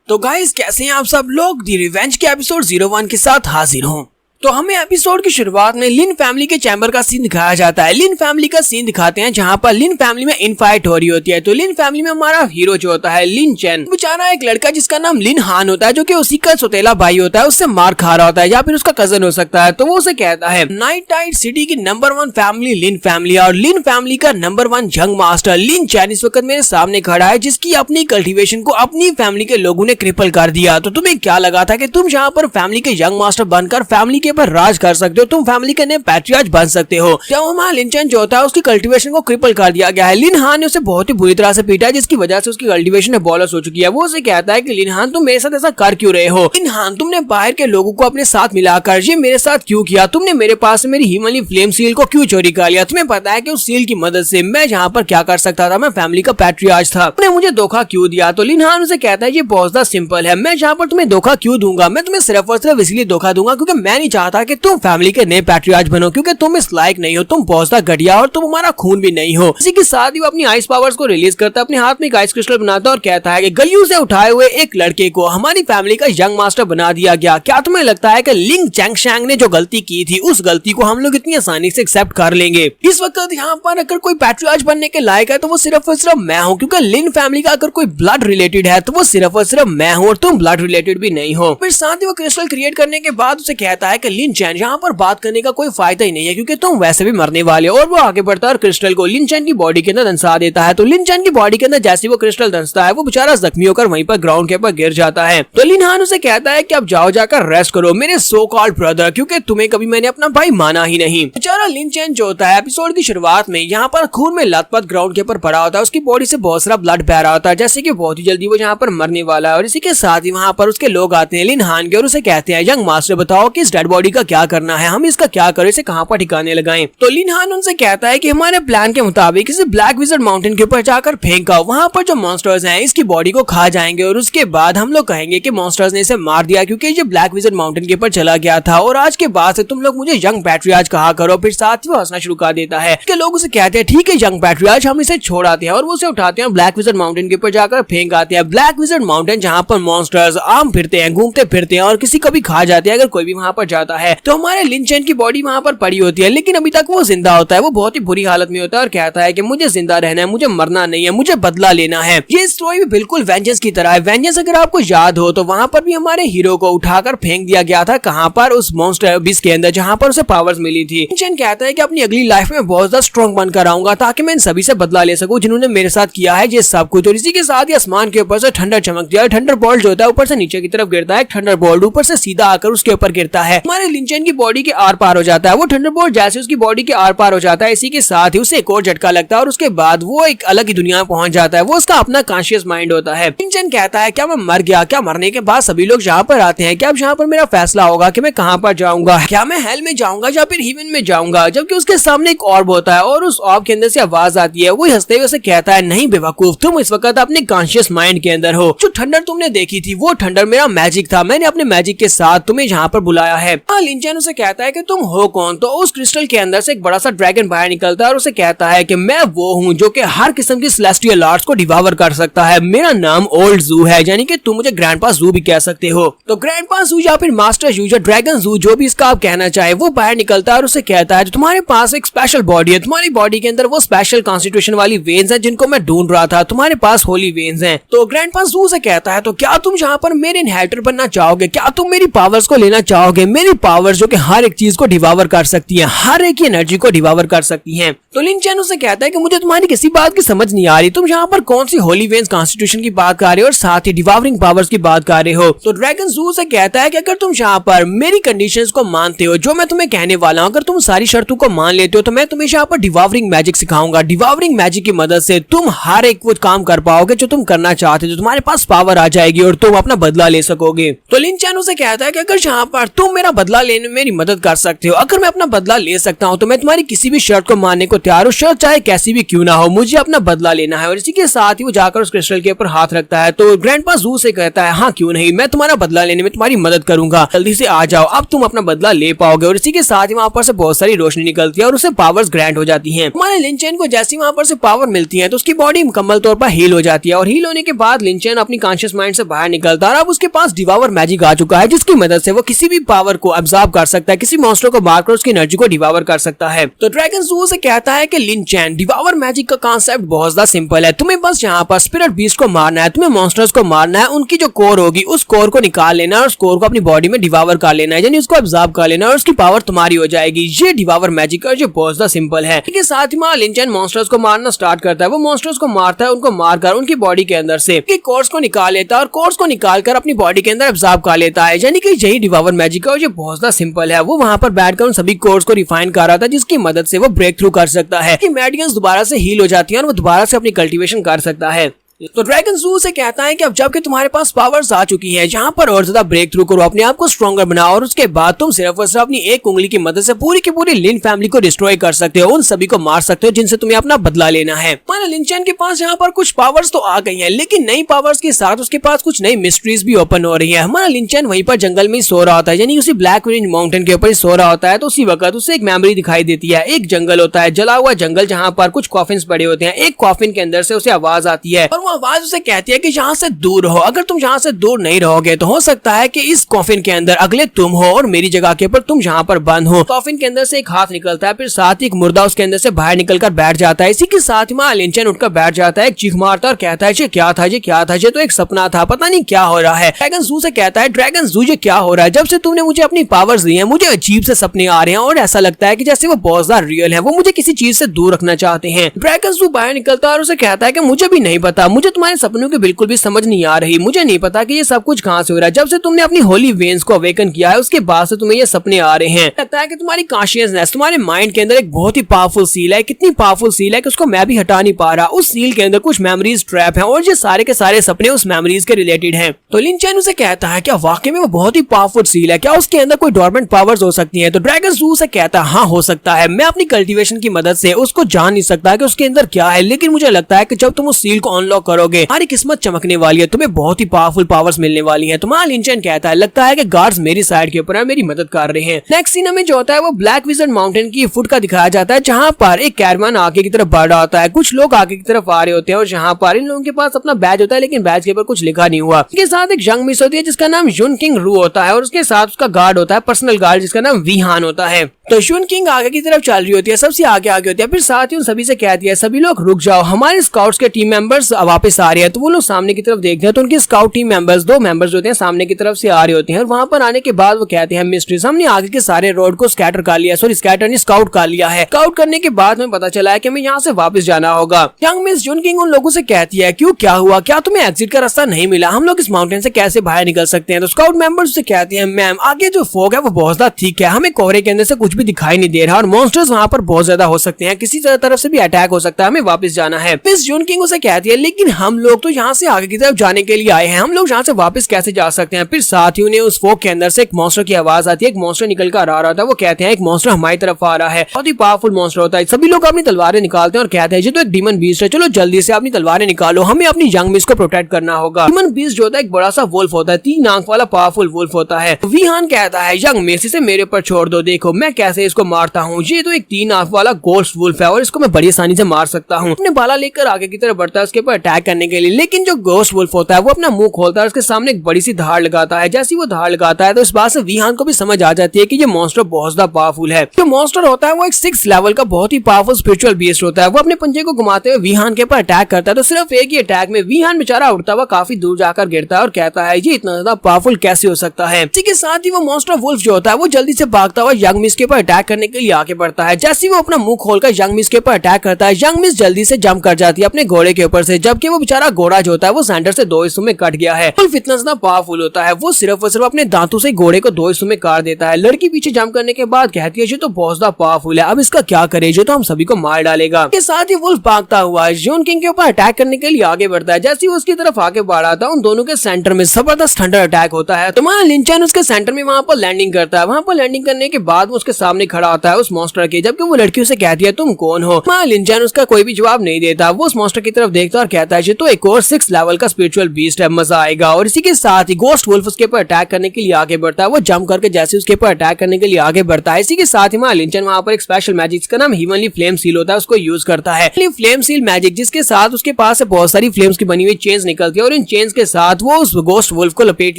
तो गाइस कैसे हैं आप सब लोग, दी रिवेंज के एपिसोड 01 के साथ हाजिर हूँ। तो हमें एपिसोड की शुरुआत में लिन फैमिली के चैम्बर का सीन दिखाया जाता है। लिन फैमिली का सीन दिखाते हैं जहाँ पर लिन फैमिली में इनफाइट हो रही होती है। तो लिन फैमिली में हमारा हीरो जो होता है लिन चैन, बेचारा एक लड़का जिसका नाम लिन हान होता है जो कि उसी का सौतेला भाई होता है, उससे मार खा रहा होता है या फिर उसका कजन हो सकता है। तो वो उसे कहता है नाइट टाइड सिटी की नंबर 1 फैमिली लिन फैमिली और लिन फैमिली का नंबर 1 जंग मास्टर लिन चैन इस वक्त मेरे सामने खड़ा है, जिसकी अपनी कल्टिवेशन को अपनी फैमिली के लोगों ने क्रिपल कर दिया। तो तुम्हें क्या लगा था कि तुम यहाँ पर फैमिली के यंग मास्टर बनकर फैमिली के ऊपर राज कर सकते हो, तुम फैमिली के नए पैट्रियार्च बन सकते हो। जब हमारा लिन चैन जो होता है उसकी कल्टीवेशन को क्रिपल कर दिया गया है। लिन हान ने उसे बहुत ही बुरी तरह से पीटा है, जिसकी वजह से उसकी कल्टीवेशन में बॉलस हो चुकी है। वो उसे कहता है कि लिन हान तुम मेरे साथ ऐसा कर क्यों रहे हो। लिन हान तुमने बाहर के लोगों को अपने साथ मिलाकर ये मेरे साथ क्यों किया, तुमने मेरे पास से मेरी हेवनली फ्लेम सील को क्यों चोरी कर लिया। तुम्हें पता है कि उस सील की मदद से मैं जहाँ पर क्या कर सकता था, मैं फैमिली का पैट्रियार्च था, तुमने मुझे धोखा क्यों दिया। तो लिन हान उसे कहता है ये बहुत ज्यादा सिंपल है, मैं जहाँ पर तुम्हें धोखा क्यों दूंगा, मैं तुम्हें सिर्फ और सिर्फ इसलिए धोखा दूंगा क्योंकि मैं नहीं चाहता कि तुम फैमिली के नए पैट्रियार्च बनो, क्योंकि तुम इस लायक नहीं हो, तुम बहुत ज्यादा घटिया और तुम हमारा खून भी नहीं हो। इसी के साथ ही वो अपनी आइस पावर्स को रिलीज करता है, अपने हाथ में एक आइस क्रिस्टल बनाता है और कहता है कि गलियों से उठाए हुए एक लड़के को हमारी फैमिली का यंग मास्टर बना दिया गया। क्या तुम्हें लगता है कि लिंग चैंगशैंग ने जो गलती की थी उस गलती को हम लोग इतनी आसानी से एक्सेप्ट कर लेंगे। इस वक्त यहाँ पर अगर कोई पैट्रियार्च बनने के लायक है तो वो सिर्फ और सिर्फ मैं हूँ, क्योंकि लिन फैमिली का अगर कोई ब्लड रिलेटेड है तो वो सिर्फ और सिर्फ मैं हूँ और तुम ब्लड रिलेटेड भी नहीं हो। फिर साथ ही वो क्रिस्टल क्रिएट करने के बाद उसे कहता है कि लिन चैन यहाँ पर बात करने का कोई फायदा ही नहीं है, क्योंकि तुम वैसे भी मरने वाले हो। और वो आगे बढ़ता है और क्रिस्टल को लिन चैन की बॉडी के अंदर दंसा देता है। तो लिन चैन की बॉडी के अंदर जैसे वो क्रिस्टल दंसता है वो बेचारा जख्मी होकर वहीं पर ग्राउंड के ऊपर गिर जाता है। तो लिन हान उसे कहता है कि अब जाओ जाकर रेस्ट करो मेरे सो कॉल्ड ब्रदर, क्योंकि तुम्हें कभी मैंने अपना भाई माना ही नहीं। बेचारा लिन चैन जो होता है एपिसोड की शुरुआत में यहाँ पर खून में लथपथ ग्राउंड के ऊपर पड़ा होता है, उसकी बॉडी से बहुत सारा ब्लड बह रहा होता है, जैसे कि बहुत ही जल्दी वो यहाँ पर मरने वाला है। और इसी के साथ ही वहाँ पर उसके लोग आते हैं लिन हान के और उसे कहते हैं यंग मास्टर बताओ कि इस डेड बॉडी का क्या करना है, हम इसका क्या करें, इसे कहाँ पर ठिकाने लगाएं। तो लिन हान उनसे कहता है कि हमारे प्लान के मुताबिक इसे ब्लैक विजर्ड माउंटेन के ऊपर जाकर फेंका, वहाँ पर जो मॉन्स्टर्स हैं इसकी बॉडी को खा जाएंगे और उसके बाद हम लोग कहेंगे कि मॉन्स्टर्स ने इसे मार दिया क्योंकि ये ब्लैक विजर्ड माउंटेन के ऊपर चला गया था और आज के बाद से तुम लोग मुझे यंग पैट्रियार्च कहा करो। फिर साथ ही वो हंसना शुरू कर देता है कि लोग उसे कहते हैं ठीक है यंग पैट्रियार्च, हम इसे छोड़ आते हैं और वो उसे उठाते हैं ब्लैक विजर्ड माउंटेन के ऊपर जाकर फेंक आते हैं। ब्लैक विजर्ड माउंटेन जहाँ पर मॉन्स्टर्स आम फिरते हैं, घूमते फिरते हैं और किसी को भी खा जाते हैं अगर कोई भी वहाँ पर जाता है। तो हमारे लिन चैन की बॉडी वहाँ पर पड़ी होती है, लेकिन अभी तक वो जिंदा होता है, वो बहुत ही बुरी हालत में होता है और कहता है कि मुझे जिंदा रहना है, मुझे मरना नहीं है, मुझे बदला लेना है। ये स्टोरी भी बिल्कुल वेंजेंस की तरह है। वेंजेंस अगर आपको याद हो तो वहाँ पर भी हमारे हीरो को उठाकर फेंक दिया गया था, कहाँ पर उस मॉन्स्टर बीस्ट के अंदर जहाँ पर उसे पावर्स मिली थी। चैन कहता है कि अपनी अगली लाइफ में बहुत ज्यादा स्ट्रॉन्ग बनकर आऊंगा ताकि मैं इन सभी से बदला ले सकूं जिन्होंने मेरे साथ किया है ये सब कुछ। और इसी के साथ ही आसमान के ऊपर से थंडर चमकती है, थंडर बोल्ट जो होता है ऊपर से नीचे की तरफ गिरता है, थंडर बोल्ट ऊपर से सीधा आकर उसके ऊपर गिरता है। हमारे लिंचन की बॉडी के आर पार हो जाता है। वो थंडरबोल्ट जैसे उसकी बॉडी के आर पार हो जाता है, इसी के साथ ही उसे एक और झटका लगता है और उसके बाद वो एक अलग ही दुनिया में पहुंच जाता है। वो उसका अपना कॉन्शियस माइंड होता है। लिंचन कहता है क्या मैं मर गया? क्या मरने के बाद सभी लोग यहाँ पर आते हैं? क्या अब यहाँ पर मेरा फैसला होगा कि मैं कहाँ पर जाऊंगा? क्या मैं हेल में जाऊंगा या फिर हेवन में जाऊंगा? जबकि उसके सामने एक ऑर्ब होता है और उस ऑर्ब के अंदर से आवाज आती है। वो हंसते हुए उसे कहता है नहीं बेवकूफ, तुम इस वक्त अपने कॉन्शियस माइंड के अंदर हो। जो ठंडर तुमने देखी थी वो ठंडर मेरा मैजिक था, मैंने अपने मैजिक के साथ तुम्हें यहाँ पर बुलाया है। लिंचन उसे कहता है कि तुम हो कौन? तो उस क्रिस्टल के अंदर से एक बड़ा सा ड्रैगन बाहर निकलता है और उसे कहता है कि मैं वो हूँ जो कि हर किस्म की सेलेस्टियल आर्ट्स को डिवावर कर सकता है। मेरा नाम ओल्ड जू है, यानी कि तुम मुझे ग्रैंडपा जू भी कह सकते हो। तो ग्रैंडपा जू या फिर मास्टर जू या ड्रैगन जू जो भी इसका आप कहना चाहे, वो बाहर निकलता है और उसे कहता है तुम्हारे पास एक स्पेशल बॉडी है, तुम्हारी बॉडी के अंदर वो स्पेशल कॉन्स्टिट्यूशन वाली वेन्स है जिनको मैं ढूंढ रहा था, तुम्हारे पास होली वेन्स हैं। तो ग्रैंडपा जू से कहता है तो क्या तुम यहाँ पर मेरे इनहेरिटर बनना चाहोगे? क्या तुम मेरी पावर्स को लेना चाहोगे? मेरी पावर्स जो कि हर एक चीज को डिवावर कर सकती है, हर एक की एनर्जी को डिवावर कर सकती है। तो लिंचन उसे कहता है कि मुझे तुम्हारी किसी बात की समझ नहीं आ रही, तुम यहाँ पर कौन सी होली वेन्स कॉन्स्टिट्यूशन की बात कर रहे हो और साथ ही डिवावरिंग पावर्स की बात कर रहे हो। तो ड्रैगन जू से कहता है कि अगर तुम यहाँ पर मेरी कंडीशंस को मानते हो, जो मैं तुम्हें कहने वाला हूँ, अगर तुम सारी शर्तों को मान लेते हो तो मैं तुम्हें यहाँ पर डिवावरिंग मैजिक सिखाऊंगा। डिवावरिंग मैजिक की मदद से तुम हर एक वो काम कर पाओगे जो तुम करना चाहते हो, तुम्हारे पास पावर आ जाएगी और तुम अपना बदला ले सकोगे। तो लिंचन उसे कहता है कि अगर यहाँ पर तुम मेरा बदला लेने में मेरी मदद कर सकते हो, अगर मैं अपना बदला ले सकता हूँ तो मैं तुम्हारी किसी भी शर्त को मानने को तैयार हूँ, शर्त चाहे कैसी भी क्यों ना हो, मुझे अपना बदला लेना है। और इसी के साथ ही वो जाकर उस क्रिस्टल के ऊपर हाथ रखता है। तो ग्रैंडपा जू से कहता है हाँ क्यों नहीं, मैं तुम्हारा बदला लेने में तुम्हारी मदद करूंगा, जल्दी से आ जाओ, अब तुम अपना बदला ले पाओगे। और इसी के साथ ही वहाँ पर से बहुत सारी रोशनी निकलती है और उसे पावर्स ग्रांट हो जाती हैं। हमारे लिंचन को जैसे वहाँ पर से पावर मिलती है तो उसकी बॉडी मुकम्मल तौर पर हील हो जाती है और हील होने के बाद लिंचन अपनी कॉन्शियस माइंड से बाहर निकलता है और अब उसके पास डिवावर मैजिक आ चुका है, जिसकी मदद से वो किसी भी पावर को अब्सॉर्ब कर सकता है, किसी मॉन्स्टर को मारकर उसकी एनर्जी को डिवावर कर सकता है। तो ड्रैगन जू से कहता है कि लिंचन डिवावर मैजिक का कॉन्सेप्ट बहुत ज्यादा सिंपल है, तुम्हें बस यहाँ पर स्पिरिट बीस्ट को मारना है, तुम्हें मॉन्स्टर्स को मारना है, उनकी जो कोर होगी उस कोर को निकाल लेना है और उस कोर को अपनी बॉडी में डिवावर कर लेना है, यानी उसको अब्सॉर्ब कर लेना है और उसकी पावर तुम्हारी हो जाएगी। ये डिवावर मैजिक है जो बहुत ज्यादा सिंपल है। इसके साथ ही लिंचन मॉन्स्टर्स को मारना स्टार्ट करता है। वो मॉन्स्टर्स को मारता है, उनको मारकर उनकी बॉडी के अंदर से कोर्स को निकाल लेता है और कोर्स को निकालकर अपनी बॉडी के अंदर अब्सॉर्ब कर लेता है, यानी कि यही डिवावर मैजिक है और ये बहुत ज्यादा सिंपल है। वो वहाँ पर बैठकर उन सभी कोर्स को रिफाइन कर रहा था जिसकी मदद से वो ब्रेक थ्रू कर सकता है कि मेडियंस दोबारा से हील हो जाती है और वो दोबारा से अपनी कल्टीवेशन कर सकता है। तो ड्रैगन जू से कहता है कि अब जबकि तुम्हारे पास पावर्स आ चुकी हैं, जहाँ पर और ज्यादा ब्रेक थ्रू करो, अपने आप को स्ट्रॉन्गर बनाओ और उसके बाद तुम सिर्फ और सिर्फ अपनी एक उंगली की मदद से पूरी की पूरी लिन फैमिली को डिस्ट्रॉय कर सकते हो, उन सभी को मार सकते हो जिनसे तुम्हें अपना बदला लेना है। हमारे लिंचन के पास यहाँ पर कुछ पावर्स तो आ गई हैं, लेकिन नई पावर्स के साथ उसके पास कुछ नई मिस्ट्रीज भी ओपन हो रही है। हमारा लिंचन वहीं पर जंगल में सो रहा होता है, यानी उसी ब्लैक रेंज माउंटेन के ऊपर सो रहा होता है। तो उसी वक्त उसे एक मेमोरी दिखाई देती है। एक जंगल होता है, जला हुआ जंगल, जहाँ पर कुछ कॉफिन्स पड़े होते हैं। एक कॉफिन के अंदर से उसे आवाज आती है और वो आवाज उसे कहती है कि यहाँ से दूर रहो, अगर तुम यहाँ से दूर नहीं रहोगे तो हो सकता है कि इस कॉफिन के अंदर अगले तुम हो और मेरी जगह के ऊपर तुम यहाँ पर बंद हो। कॉफिन के अंदर से एक हाथ निकलता है, फिर साथ ही एक मुर्दा उसके अंदर से बाहर निकलकर बैठ जाता है। इसी के साथ ही लिंचन उठकर बैठ जाता है, एक चीख मारता है और कहता है ये क्या था, ये क्या था, ये तो एक सपना था, पता नहीं क्या हो रहा है। ड्रैगन जू से कहता है ड्रैगन जू ये क्या हो रहा है, जब से तुमने मुझे अपनी पावर्स दी है मुझे अजीब से सपने आ रहे हैं और ऐसा लगता है कि जैसे वो बहुत ज्यादा रियल है, वो मुझे किसी चीज से दूर रखना चाहते हैं। ड्रैगन जू बाहर निकलता है और उसे कहता है कि मुझे भी नहीं पता, मुझे तुम्हारे सपनों की बिल्कुल भी समझ नहीं आ रही, मुझे नहीं पता कि ये सब कुछ कहाँ से हो रहा है। जब से तुमने अपनी होली वेन्स को अवेकन किया है उसके बाद से तुम्हें ये सपने आ रहे हैं। लगता है कि तुम्हारी कॉन्शियसनेस, तुम्हारे माइंड के अंदर एक बहुत ही पावरफुल सील है, कितनी पावरफुल सील है कि उसको मैं भी हटा नहीं पा रहा। उस सील के अंदर कुछ मेमोरीज ट्रैप हैं और ये सारे के सारे सपने उस मेमोरीज के रिलेटेड हैं। तो लिंचन उसे कहता है क्या वाकई में वो बहुत ही पावरफुल सील है, क्या उसके अंदर कोई डोरमेंट पावर्स हो सकती है? तो ड्रैगन जू से कहता है हाँ हो सकता है, मैं अपनी कल्टीवेशन की मदद से उसको जान नहीं सकता कि उसके अंदर क्या है, लेकिन मुझे लगता है कि जब तुम उस सील को अनलॉक करोगे हमारी किस्मत चमकने वाली है, तुम्हें बहुत ही पावरफुल पावर्स मिलने वाली है। तुम्हारा लिंचन कहता है लगता है कि गार्ड्स मेरी साइड के ऊपर है, मेरी मदद कर रहे हैं। नेक्स्ट सीन में जो होता है वो ब्लैक विजर्ड माउंटेन की फुट का दिखाया जाता है, जहाँ पर एक कैरवान आगे की तरफ बढ़ रहा होता है। कुछ लोग आगे की तरफ आ रहे होते हैं और जहाँ पर इन लोगों के पास अपना बैज होता है, लेकिन बैज के ऊपर कुछ लिखा नहीं हुआ। इसके साथ एक यंग मिस होती है जिसका नाम यून किंग रू होता है और उसके साथ उसका गार्ड होता है, पर्सनल गार्ड, जिसका नाम वीहान होता है। तो यून किंग आगे की तरफ चल रही होती है, सबसे आगे होती है, फिर साथ ही उन सभी से कहती है सभी लोग रुक जाओ, हमारे स्काउट्स के टीम मेंबर्स अब वापस आ रहे हैं। तो वो लोग सामने की तरफ देखते हैं तो उनके स्काउट टीम मेंबर्स, 2 मेंबर्स होते हैं, सामने की तरफ से आ रहे होते हैं। और वहां पर आने के बाद वो कहते हैं मिस्ट्रीज हमने आगे के सारे रोड को स्कैटर कर लिया, सॉरी स्कैटर नहीं स्काउट कर लिया है। स्काउट करने के बाद में पता चला है कि हमें यहाँ से वापस जाना होगा। यंग मिस जून किंग उन लोगों से कहती है क्यों, क्या हुआ, क्या तुम्हें एग्जिट का रास्ता नहीं मिला, हम लोग इस माउंटेन से कैसे बाहर निकल सकते हैं। तो स्काउट मेंबर्स से कहते हैं मैम आगे जो फॉग है वो बहुत ज्यादा ठीक है, हमें कोहरे के अंदर से कुछ भी दिखाई नहीं दे रहा और मॉन्स्टर्स वहाँ पर बहुत ज्यादा हो सकते हैं, किसी तरफ से भी अटैक हो सकता है, हमें वापस जाना है। मिस जून किंग उसे कहती है लेकिन हम लोग तो यहाँ से आगे की तरफ जाने के लिए आए हैं, हम लोग यहाँ से वापस कैसे जा सकते हैं। फिर साथियों ने उस फॉग के अंदर से एक मॉन्स्टर की आवाज आती है, एक मॉन्स्टर निकल कर आ रहा था। वो कहते हैं एक मॉन्स्टर हमारी तरफ आ रहा है, बहुत ही पावरफुल मॉन्स्टर होता है। सभी लोग अपनी तलवारें निकालते हैं और कहते हैं ये तो एक डीमन बीस्ट है, चलो जल्दी से अपनी तलवारें निकालो, हमें अपनी यंग मिस को प्रोटेक्ट करना होगा। डीमन बीस्ट जो होता है एक बड़ा सा वुल्फ होता है, 3 आंख वाला पावरफुल वुल्फ होता है। वीहान कहता है यंग मिस इसे मेरे ऊपर छोड़ दो, देखो मैं कैसे इसको मारता हूँ, ये तो एक 3 आंख वाला गोस्ट वुल्फ है और इसको मैं बड़ी आसानी से मार सकता हूँ। अपने भाला लेकर आगे की तरफ बढ़ता है उसके ऊपर अटैक करने के लिए, लेकिन जो गोस्ट वुल्फ होता है वो अपना मुंह खोलता है, उसके सामने एक बड़ी सी धार लगाता है। जैसे वो धार लगाता है तो इस बात से वीहान को भी समझ आ जाती है कि ये मॉन्स्टर बहुत ज्यादा पावरफुल है। जो मॉन्स्टर होता है वो एक 6 लेवल का बहुत ही पावरफुल स्पिरिचुअल बीस्ट होता है। वो अपने पंजे को घुमाते हुए वीहान के ऊपर अटैक करता है, तो सिर्फ एक ही अटैक में वीहान बेचारा उड़ता हुआ काफी दूर जाकर गिरता है और कहता है ये इतना ज्यादा पावरफुल कैसे हो सकता है। इसी के साथ ही वो मॉन्स्टर वुल्फ जो होता है वो जल्दी से भागता हुआ यंग मिस के ऊपर अटैक करने के लिए आगे बढ़ता है। जैसे वो अपना मुंह खोलकर यंग मिस के ऊपर अटैक करता है, यंग मिस जल्दी से जंप कर जाती है अपने घोड़े के ऊपर से, जबकि वो बेचारा घोड़ा जो होता है वो सेंटर से 2 हिस्सों में कट गया है। वुल्फ इतना ज्यादा पावरफुल होता है वो सिर्फ और सिर्फ अपने दांतों से घोड़े को 2 हिस्सों में काट देता है। लड़की पीछे जंप करने के बाद कहती है ये तो बहुत ज्यादा पावरफुल है, अब इसका क्या करे, जो तो हम सभी को मार डालेगा। इसके साथ ही वुल्फ भागता हुआ जून किंग के ऊपर अटैक करने के लिए आगे बढ़ता है। जैसे ही उसकी तरफ आगे बढ़ा था उन दोनों के सेंटर में जबरदस्त थंडर अटैक होता है। तुम्हारा लिंचन उसके सेंटर में वहां पर लैंडिंग करता है। वहां पर लैंडिंग करने के बाद वो उसके सामने खड़ा होता है उस मॉन्स्टर के, जबकि वो लड़की उसे कहती है तुम कौन हो। तुम्हारा लिंचन उसका कोई भी जवाब नहीं देता, वो उस मॉन्स्टर की तरफ देखता और कहता है ये तो एक और 6 लेवल का स्पिरिचुअल बीस्ट है, मजा आएगा। और इसी के साथ ही गोस्ट वुल्फ उसके ऊपर अटैक करने के लिए आगे बढ़ता है। वो जंप करके जैसे उसके ऊपर अटैक करने के लिए आगे बढ़ता है, इसी के साथ ही लिंचन वहां पर एक स्पेशल मैजिक जिसका नाम हेवनली फ्लेम सील होता है उसको यूज करता है। फ्लेम सील मैजिक जिसके साथ उसके पास से बहुत सारी फ्लेम्स की बनी हुई चेन्स निकलती है और इन चेन्स के साथ वो उस गोस्ट वुल्फ को लपेट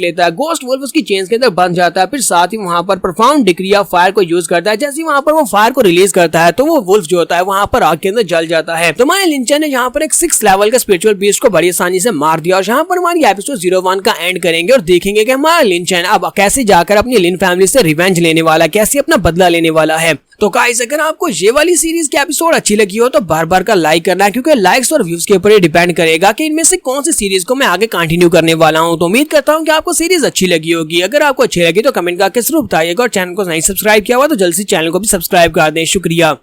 लेता है। गोस्ट वुल्फ उसकी चेन्स के अंदर बंध जाता है। फिर साथ ही वहां पर प्रोफाउंड डिक्री ऑफ फायर को यूज करता है। जैसे वहां पर वो फायर को रिलीज करता है तो वो वुल्फ जो होता है वहां पर आग के अंदर जल जाता है। तो हमारे लिंचन ने यहाँ पर एक 6 लेवल का स्पिरिचुअल बीस्ट को बड़ी आसानी से मार दिया और यहाँ पर हमारी एपिसोड 01 का एंड करेंगे और देखेंगे कि हमारा लिंचन अब कैसे जाकर अपनी लिन फैमिली से रिवेंज लेने वाला, कैसे अपना बदला लेने वाला है। तो गाइस अगर आपको ये वाली सीरीज की एपिसोड अच्छी लगी हो तो बार बार का लाइक करना है, क्योंकि लाइक्स और व्यूज के ऊपर डिपेंड करेगा कि इनमें से कौन सी सीरीज को मैं आगे कंटिन्यू करने वाला हूं। तो उम्मीद करता हूं कि आपको सीरीज अच्छी लगी होगी। अगर आपको अच्छी लगी तो कमेंट करके जरूर बताइएगा और चैनल को नहीं सब्सक्राइब किया हुआ तो जल्द से चैनल को भी सब्सक्राइब कर दें। शुक्रिया।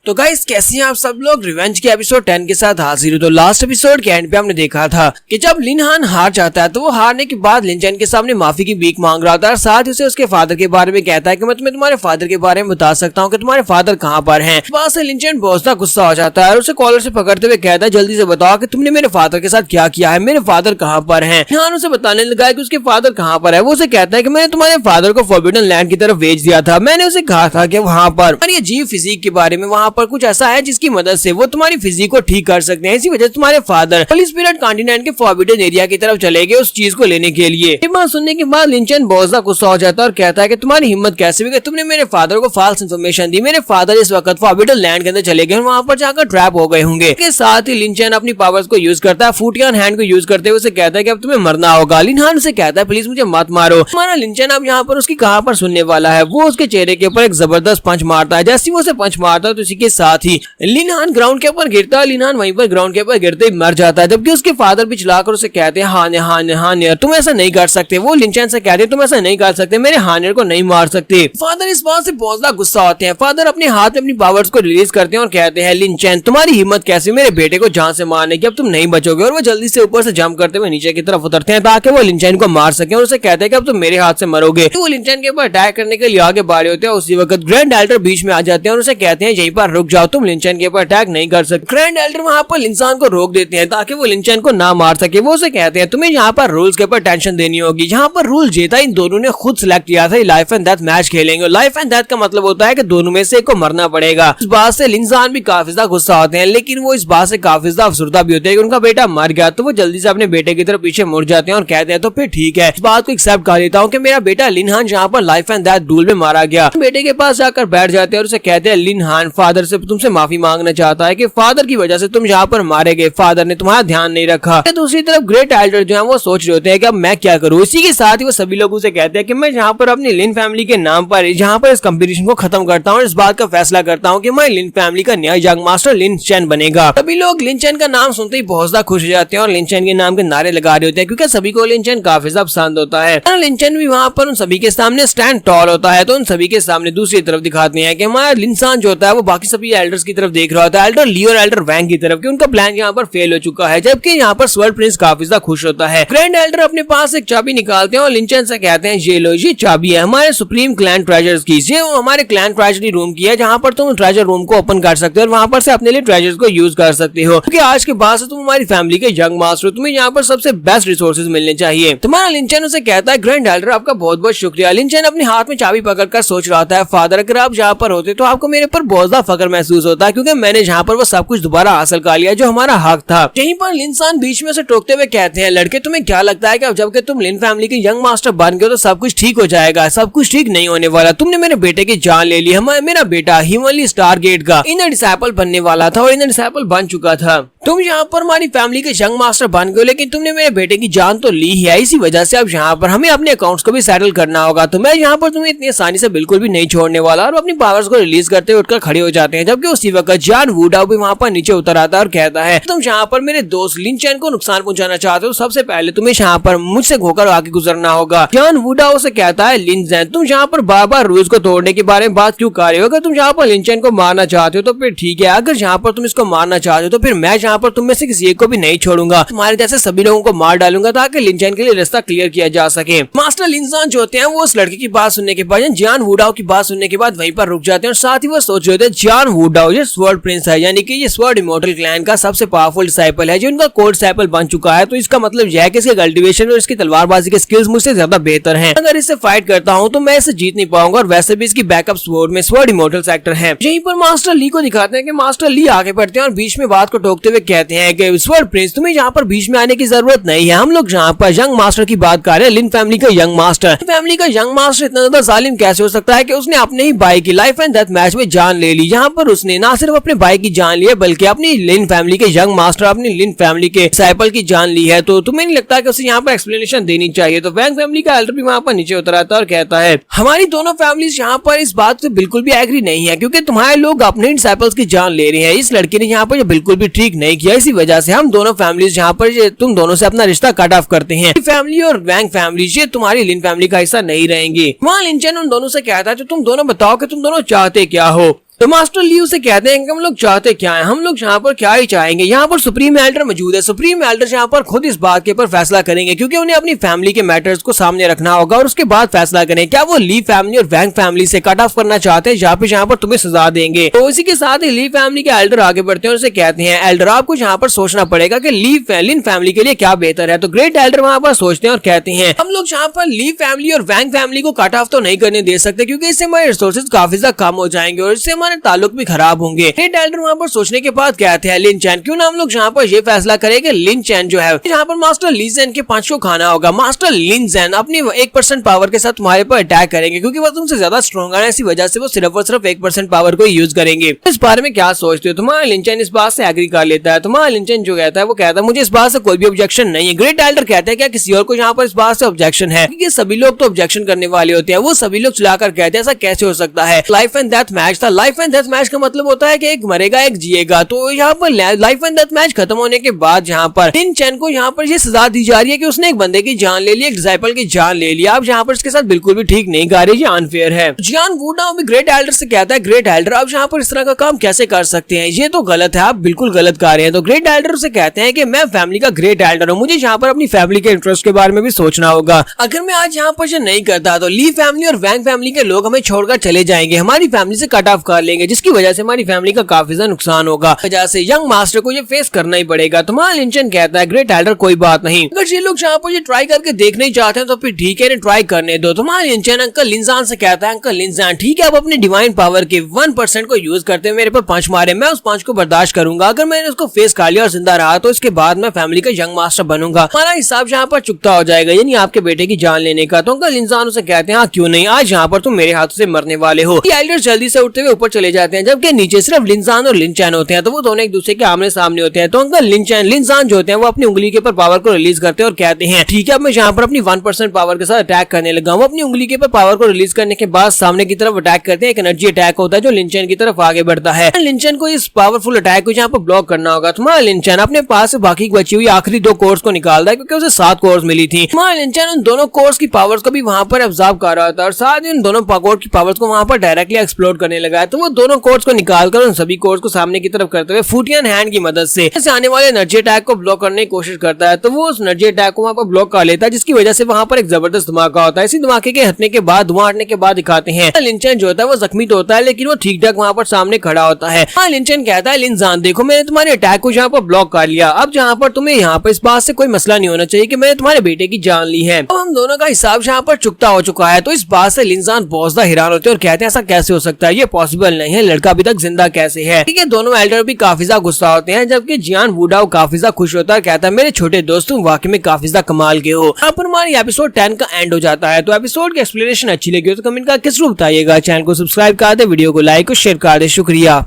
तो गाइस कैसे हैं आप सब लोग, रिवेंज के एपिसोड 10 के साथ हाजिर हो। तो लास्ट एपिसोड के एंड पे हमने देखा था कि जब लिनहान हार जाता है तो वो हारने के बाद लिनचैन के सामने माफी की भीख मांग रहा था और साथ ही उसे उसके फादर के बारे में कहता है कि मैं तुम्हें तुम्हारे फादर के बारे में बता सकता हूँ कि तुम्हारे फादर कहाँ पर हैं। इस बात से लिनचैन बहुत सा गुस्सा हो जाता है और उसे कॉलर से पकड़ते हुए कहता है जल्दी से बताओ कि तुमने मेरे फादर के साथ क्या किया है, मेरे फादर कहाँ पर हैं। लिनहान उसे बताने लगा है कि उसके फादर कहाँ पर है। वो उसे कहता है कि मैंने तुम्हारे फादर को फॉरबिडन लैंड की तरफ भेज दिया था। मैंने उसे कहा था कि वहाँ पर अजीब फिजिक के बारे में वहाँ पर कुछ ऐसा है जिसकी मदद से वो तुम्हारी फिजिक को ठीक कर सकते हैं। इसी वजह से तुम्हारे फादर होली स्पिरिट कॉन्टिनेंट के फॉरबिडन एरिया की तरफ चले गए उस चीज को लेने के लिए। ये बात सुनने के बाद लिंचन बहुत ज्यादा गुस्सा हो जाता है और कहता है कि तुम्हारी हिम्मत कैसे हुई, तुमने मेरे फादर को फॉल्स इन्फॉर्मेशन दी। मेरे फादर इस वक्त फॉरबिडन लैंड के अंदर चले गए, वहां पर जाकर ट्रैप हो गए होंगे। इसके साथ ही लिंचन अपनी पावर्स को यूज करता है, फूटियान हैंड को यूज करते हुए उसे कहता है कि अब तुम्हें मरना होगा। लिनहान उसे कहता है प्लीज मुझे मत मारो। हमारा लिंचन अब यहाँ पर उसकी कहां पर सुनने वाला है। वो उसके चेहरे के ऊपर एक जबरदस्त पंच मारता है। जैसे वो उसे पंच मारता है तो इसी के साथ ही लिनहान ग्राउंड के ऊपर गिरता है। लिनहान वहीं पर ग्राउंड के ऊपर गिरते ही मर जाता है, जबकि उसके फादर भी चिल्लाकर उसे कहते हैं हानियर तुम ऐसा नहीं कर सकते। वो लिंचन से कहते हैं तुम ऐसा नहीं कर सकते, मेरे हानियर को नहीं मार सकते। फादर इस बात से बहुत ज्यादा गुस्सा होते हैं। फादर अपने हाथ में अपनी पावर्स को रिलीज करते हैं और कहते हैं लिंचन तुम्हारी हिम्मत कैसे मेरे बेटे को जान से मारने की, अब तुम नहीं बचोगे। और वो जल्दी से ऊपर से जंप करते हुए नीचे की तरफ उतरते हैं ताकि वो लिंचन को मार सके और उसे कहते हैं कि अब तुम मेरे हाथ से मरोगे। तो वो लिंचन के ऊपर अटैक करने के लिए आगे बढ़े होते हैं। उसी वक्त ग्रैंड एल्डर बीच में आ जाते हैं और उसे कहते हैं यहीं पर रुक जाओ, तुम लिंचन के ऊपर अटैक नहीं कर सकते। ग्रैंड एल्डर वहां पर लिंचन को रोक देते हैं ताकि वो लिंचन को ना मार सके। वो उसे कहते हैं तुम्हें यहाँ पर रूल्स के ऊपर टेंशन देनी होगी। यहाँ पर रूल जीता इन दोनों ने खुद सिलेक्ट किया था, लाइफ एंड डेथ मैच खेलेंगे। लाइफ एंड डेथ का मतलब होता है कि दोनों में से एक को मरना पड़ेगा। इस बात से लिंचन भी काफी ज्यादा गुस्सा होते हैं, लेकिन वो इस बात से काफी ज्यादा अफसरदा भी होते हैं कि उनका बेटा मर गया। तो वो जल्दी से अपने बेटे की तरफ पीछे मुड़ जाते हैं और कहते हैं तो फिर ठीक है, इस बात को एक्सेप्ट कर लेता हूँ कि मेरा बेटा लिनहान यहाँ पर लाइफ एंड डेथ डूल में मारा गया। बेटे के पास जाकर बैठ जाते हैं और उसे कहते हैं लिनहान फादर फादर से तुमसे माफी मांगना चाहता है कि फादर की वजह से तुम यहाँ पर मारे गए, फादर ने तुम्हारा ध्यान नहीं रखा। दूसरी तरफ ग्रेट एल्डर जो है वो सोच रहे होते हैं कि अब मैं क्या करूँ। इसी के साथ ही वो सभी लोगों से कहते हैं कि मैं यहाँ पर अपनी लिन फैमिली के नाम पर यहाँ पर इस कंपटीशन को खत्म करता हूँ, इस बात का फैसला करता हूँ कि मैं लिन फैमिली का नया यंग मास्टर लिन चैन बनेगा। सभी लोग लिन चैन का नाम सुनते ही बहुत ज्यादा खुश हो जाते हैं और लिन चैन के नाम के नारे लगा रहे होते हैं, क्योंकि सभी को लिन चैन काफी ज्यादा पसंद होता है। लिन चैन भी वहाँ पर उन सभी के सामने स्टैंड टॉल होता है, तो उन सभी के सामने दूसरी तरफ दिखाते हैं कि हमारा लिनसान जो होता है वो बाकी सभी एल्डर्स की तरफ देख रहा होता है, एल्डर ली और एल्डर वैंग की तरफ, कि उनका प्लान यहाँ पर फेल हो चुका है। जबकि यहाँ पर स्वर्ड प्रिंस काफी ज्यादा खुश होता है। ग्रैंड एल्डर अपने पास एक चाबी निकालते हैं और लिन चैन से कहते हैं ये लो, ये चाबी है हमारे सुप्रीम क्लैन ट्रेजर्स की, ये हमारे क्लैन ट्रेजरी रूम की है, जहाँ पर तुम ट्रेजर रूम को ओपन कर सकते हो और वहाँ पर से अपने लिए ट्रेजर्स को यूज कर सकते हो, क्योंकि आज के बाद से तुम हमारी फैमिली के यंग मास्टर हो, तुम्हें यहाँ पर सबसे बेस्ट रिसोर्सेज मिलने चाहिए। तुम्हारा लिन चैन उसे कहता है ग्रैंड एल्डर आपका बहुत बहुत शुक्रिया। लिन चैन अपने हाथ में चाबी पकड़कर सोच रहा था, फादर अगर आप यहाँ पर होते तो आपको मेरे पर बहुत ज्यादा फख्र महसूस होता है, क्योंकि मैंने यहाँ पर वो सब कुछ दोबारा हासिल कर लिया जो हमारा हक था। यहीं पर लिनसान बीच में से टोकते हुए कहते हैं लड़के तुम्हें क्या लगता है कि अब जब तुम लिन फैमिली के यंग मास्टर बन गए तो सब कुछ ठीक हो जाएगा? सब कुछ ठीक नहीं होने वाला। तुमने मेरे बेटे की जान ले ली। मेरा बेटा हिमली स्टारगेट का इनर डिसाइपल बनने वाला था और इनर डिसाइपल बन चुका था। तुम यहाँ पर हमारी फैमिली के यंग मास्टर बन गए, लेकिन तुमने मेरे बेटे की जान तो ली ही है। इसी वजह से अब यहाँ पर हमें अपने अकाउंट्स को भी सेटल करना होगा। तो मैं यहाँ पर तुम्हें इतनी आसानी से बिल्कुल भी नहीं छोड़ने वाला। और अपनी पावर्स को रिलीज करते हुए उठकर खड़े हो जाते हैं। जबकि उसी वक्त जॉन वुडाओ भी वहाँ पर नीचे उतर आता है और कहता है तुम यहाँ पर मेरे दोस्त लिन चैन को नुकसान पहुंचाना चाहते हो, सबसे पहले तुम्हें यहाँ पर मुझसे होकर आगे गुजरना होगा। जॉन वुडाओ से कहता है लिन चैन तुम यहाँ पर बार बार रूल्स को तोड़ने के बारे में बात क्यों कर रहे हो? अगर तुम यहाँ पर लिन चैन को मारना चाहते हो तो फिर ठीक है, अगर यहाँ पर तुम इसको मारना चाहते हो तो फिर मैं यहाँ पर तुम में से किसी एक को भी नहीं छोड़ूंगा, तुम्हारे जैसे सभी लोगों को मार डालूंगा ताकि लिन चैन के लिए रास्ता क्लियर किया जा सके। मास्टर लिनसान जो होते हैं वो उस लड़के की बात सुनने के बाद, जॉन वुडाओ की बात सुनने के बाद वहीं पर रुक जाते हैं और साथ ही वो सोच रहे थे जॉन वुडाओ ये स्वर्ड प्रिंस है, यानी कि ये स्वर्ड इमॉर्टल क्लैन का सबसे पावरफुल डिसाइपल है जो उनका कोड डिसाइपल बन चुका है। तो इसका मतलब यह है कि इसके कल्टीवेशन और इसकी तलवारबाजी के स्किल्स मुझसे ज्यादा बेहतर हैं। अगर इससे फाइट करता हूँ तो मैं इसे जीत नहीं पाऊंगा और वैसे भी इसकी बैकअप स्वॉर्ड में स्वर्ड इमॉर्टल सेक्टर है। यहीं पर मास्टर ली को दिखाते हैं कि मास्टर ली आगे बढ़ते हैं और बीच में बात को टोकते हुए कहते हैं कि स्वर्ड प्रिंस तुम्हें यहाँ पर बीच में आने की जरूरत नहीं है। हम लोग यहाँ पर यंग मास्टर की बात कर रहे हैं, लिन फैमिली का यंग मास्टर। फैमिली का यंग मास्टर इतना ज्यादा जालिम कैसे हो सकता है कि उसने अपने ही भाई की लाइफ एंड डेथ मैच में जान ले ली। यहाँ पर उसने ना सिर्फ अपने भाई की जान ली है बल्कि अपनी लिन फैमिली के यंग मास्टर, अपनी लिन फैमिली के डिसाइपल की जान ली है। तो तुम्हें नहीं लगता कि उसे यहाँ पर एक्सप्लेनेशन देनी चाहिए? तो वैंग फैमिली का एल्डर भी वहाँ पर नीचे उतर आता है और कहता है हमारी दोनों फैमिलीज यहाँ पर इस बात से बिल्कुल भी एग्री नहीं है, क्योंकि तुम्हारे लोग अपने डिसाइपल्स की जान ले रहे हैं। इस लड़के ने यहाँ पर बिल्कुल भी ठीक नहीं किया। इसी वजह से हम दोनों फैमिलीज यहाँ पर तुम दोनों से अपना रिश्ता कट ऑफ करते हैं। फैमिली और वैंग फैमिली ये तुम्हारी लिन फैमिली का हिस्सा नहीं रहेंगी। वहाँ लिन चैन उन दोनों से कहता है तो तुम दोनों बताओ कि तुम दोनों चाहते क्या हो? तो मास्टर ली उसे कहते हैं कि हम लोग चाहते क्या है, हम लोग यहाँ पर क्या ही चाहेंगे। यहाँ पर सुप्रीम एल्डर मौजूद है। सुप्रीम एल्डर यहाँ पर खुद इस बात के ऊपर फैसला करेंगे, क्योंकि उन्हें अपनी फैमिली के मैटर्स को सामने रखना होगा और उसके बाद फैसला करें क्या वो ली फैमिली और वैंग फैमिली से कट ऑफ करना चाहते हैं या फिर यहाँ पर तुम्हें सजा देंगे। तो इसी के साथ ही ली फैमिली के एल्डर आगे बढ़ते हैं और उसे कहते हैं एल्डर आपको यहाँ पर सोचना पड़ेगा कि लिन फैमिली के लिए क्या बेहतर है। तो ग्रेट एल्डर वहाँ पर सोचते हैं और कहते हैं हम लोग यहाँ पर ली फैमिली और वैंग फैमिली को कट ऑफ तो नहीं करने दे सकते, क्योंकि इससे हमारे रिसोर्सेज काफी ज्यादा कम हो जाएंगे और इससे हमारे ताल्लुक भी खराब होंगे। ग्रेट एल्डर वहाँ पर सोचने के बाद कहते हैं लिन चैन क्यों ना हम लोग यहाँ पर ये फैसला करें कि लिन चैन जो है यहाँ पर मास्टर ली जैन के पंच को खाना होगा। मास्टर लिन जैन अपनी 1% पावर के साथ तुम्हारे पर अटैक करेंगे, क्योंकि वो तुमसे ज्यादा स्ट्रॉन्ग है। इसी वजह से वो सिर्फ और सिर्फ 1% पावर को यूज करेंगे। इस बारे में क्या सोचते हो? तुम्हारा लिन चैन इस बात से एग्री कर लेता है। तुम्हारा लिन चैन जो कहता है वो कहता है मुझे इस बात से कोई भी ऑब्जेक्शन नहीं है। ग्रेट एल्डर कहते हैं क्या किसी और को यहाँ पर इस बात से ऑब्जेक्शन है? क्योंकि सभी लोग तो ऑब्जेक्शन करने वाले होते हैं। वो सभी लोग चलाकर कहते हैं ऐसा कैसे हो सकता है? लाइफ एंड डेथ मैच था। लाइफ एंड डेथ मैच का मतलब होता है कि एक मरेगा एक जिएगा। तो यहाँ पर लाइफ एंड डेथ मैच खत्म होने के बाद यहाँ पर लिन चैन को यहाँ पर ये सजा दी जा रही है कि उसने एक बंदे की जान ले ली, एक डिसाइपल की जान ले लिया। अब यहाँ पर इसके साथ बिल्कुल भी ठीक नहीं कर रही, ये अनफेयर है। जॉन वुडाओ भी ग्रेट एल्डर से कहता है ग्रेट एल्डर आप यहाँ पर इस तरह का काम कैसे कर सकते हैं? ये तो गलत है, आप बिल्कुल गलत कर रहे हैं। तो ग्रेट एल्डर से कहते हैं कि मैं फैमिली का ग्रेट एल्डर हूँ, मुझे यहाँ पर अपनी फैमिली के इंटरेस्ट के बारे में भी सोचना होगा। अगर मैं आज यहाँ पर नहीं करता तो ली फैमिली और वैंग फैमिली के लोग हमें छोड़कर चले जाएंगे, हमारी फैमिली से कट ऑफ कर लेंगे, जिसकी वजह से हमारी फैमिली का काफी ज्यादा नुकसान होगा। वजह से यंग मास्टर को ये फेस करना ही पड़ेगा। तुम्हारा लिन चैन कहता है ग्रेट एल्डर कोई बात नहीं, अगर ये लोग यहाँ पर ये ट्राई करके देखना ही चाहते हैं तो फिर ठीक है, ट्राई करने दो। तुम्हारा लिन चैन अंकल लिनजान से कहता है अंकल लिनजान ठीक है, आप अपनी डिवाइन पावर के 1% को यूज करते हुए मेरे पर पंच मारे, मैं उस पंच को बर्दाश्त करूंगा। अगर मैंने उसको फेस कर लिया और जिंदा रहा तो इसके बाद मैं फैमिली का यंग मास्टर बनूंगा, हमारा हिसाब यहाँ पर चुकता हो जाएगा, यानी आपके बेटे की जान लेने का। तो अंकल लिनजान उसे कहते हैं हाँ क्यों नहीं, आज यहाँ पर तुम मेरे हाथों से मरने वाले हो। एल्डर जल्दी से उठते हुए ऊपर चले जाते हैं, जबकि नीचे सिर्फ लिनसान और लिनचैन होते हैं। तो वो दोनों एक दूसरे के आमने सामने होते हैं। तो अंकल लिनसान जो होते हैं वो अपनी उंगली के ऊपर पावर को रिलीज करते हैं और कहते हैं ठीक है, अब मैं यहाँ पर अपनी 1% पावर के साथ अटैक करने लगा हूँ। अपनी उंगली के ऊपर पावर को रिलीज करने के बाद सामने की तरफ अटैक करते हैं। एक एनर्जी अटैक होता है जो लिनचैन की तरफ आगे बढ़ता है। लिनचैन को इस पावरफुल अटैक को यहाँ पर ब्लॉक करना होगा। तुम्हारा लिनचैन अपने पास से बाकी बची हुई आखिरी 2 कोर्स को निकालता है, क्योंकि उसे 7 कोर्स मिली थी। तुम्हारा लिनचैन उन दोनों कोर्स की पावर्स को भी वहां पर ऑब्जर्व कर रहा था और साथ ही उन दोनों कोर्स की पावर्स को वहां पर डायरेक्टली एक्सप्लोर करने लगा है। तो वो दोनों कोर्स को निकालकर उन सभी कोर्स को सामने की तरफ करते हुए फुटियन हैंड की मदद से आने वाले एनर्जी अटैक को ब्लॉक करने की कोशिश करता है। तो वो उस एनर्जी अटैक को वहां पर ब्लॉक कर लेता है, जिसकी वजह से वहां पर एक जबरदस्त धमाका होता है। इसी धमाके के हटने के बाद, धुआं हटने के बाद दिखाते हैं लिनचैन जो होता है वो जख्मी तो होता है, लेकिन वो ठीक ठाक वहां पर सामने खड़ा होता है। लिनचैन कहता है लिनसान देखो, मैंने तुम्हारे अटैक को यहाँ पर ब्लॉक कर लिया। अब जहाँ पर तुम्हें यहाँ पर इस बात से कोई मसला नहीं होना चाहिए कि मैंने तुम्हारे बेटे की जान ली है। अब हम दोनों का हिसाब यहाँ पर चुकता हो चुका है। तो इस बात से लिनसान बहुत ज्यादा हैरान होते हैं और कहते हैं ऐसा कैसे हो सकता है, ये पॉसिबल नहीं है, लड़का अभी तक जिंदा कैसे है। ठीक है, दोनों एल्डर भी काफी ज्यादा गुस्सा होते हैं, जबकि जियान वुडाओ काफी ज्यादा खुश होता है, कहता है मेरे छोटे दोस्त तुम वाकई में काफी ज्यादा कमाल के हो। यहाँ पर हमारी एपिसोड 10 का एंड हो जाता है। तो एपिसोड की एक्सप्लेनेशन अच्छी लगी हो तो कमेंट का किस रूप बताइएगा। चैनल को सब्सक्राइब कर दे, वीडियो को लाइक और शेयर कर दे। शुक्रिया।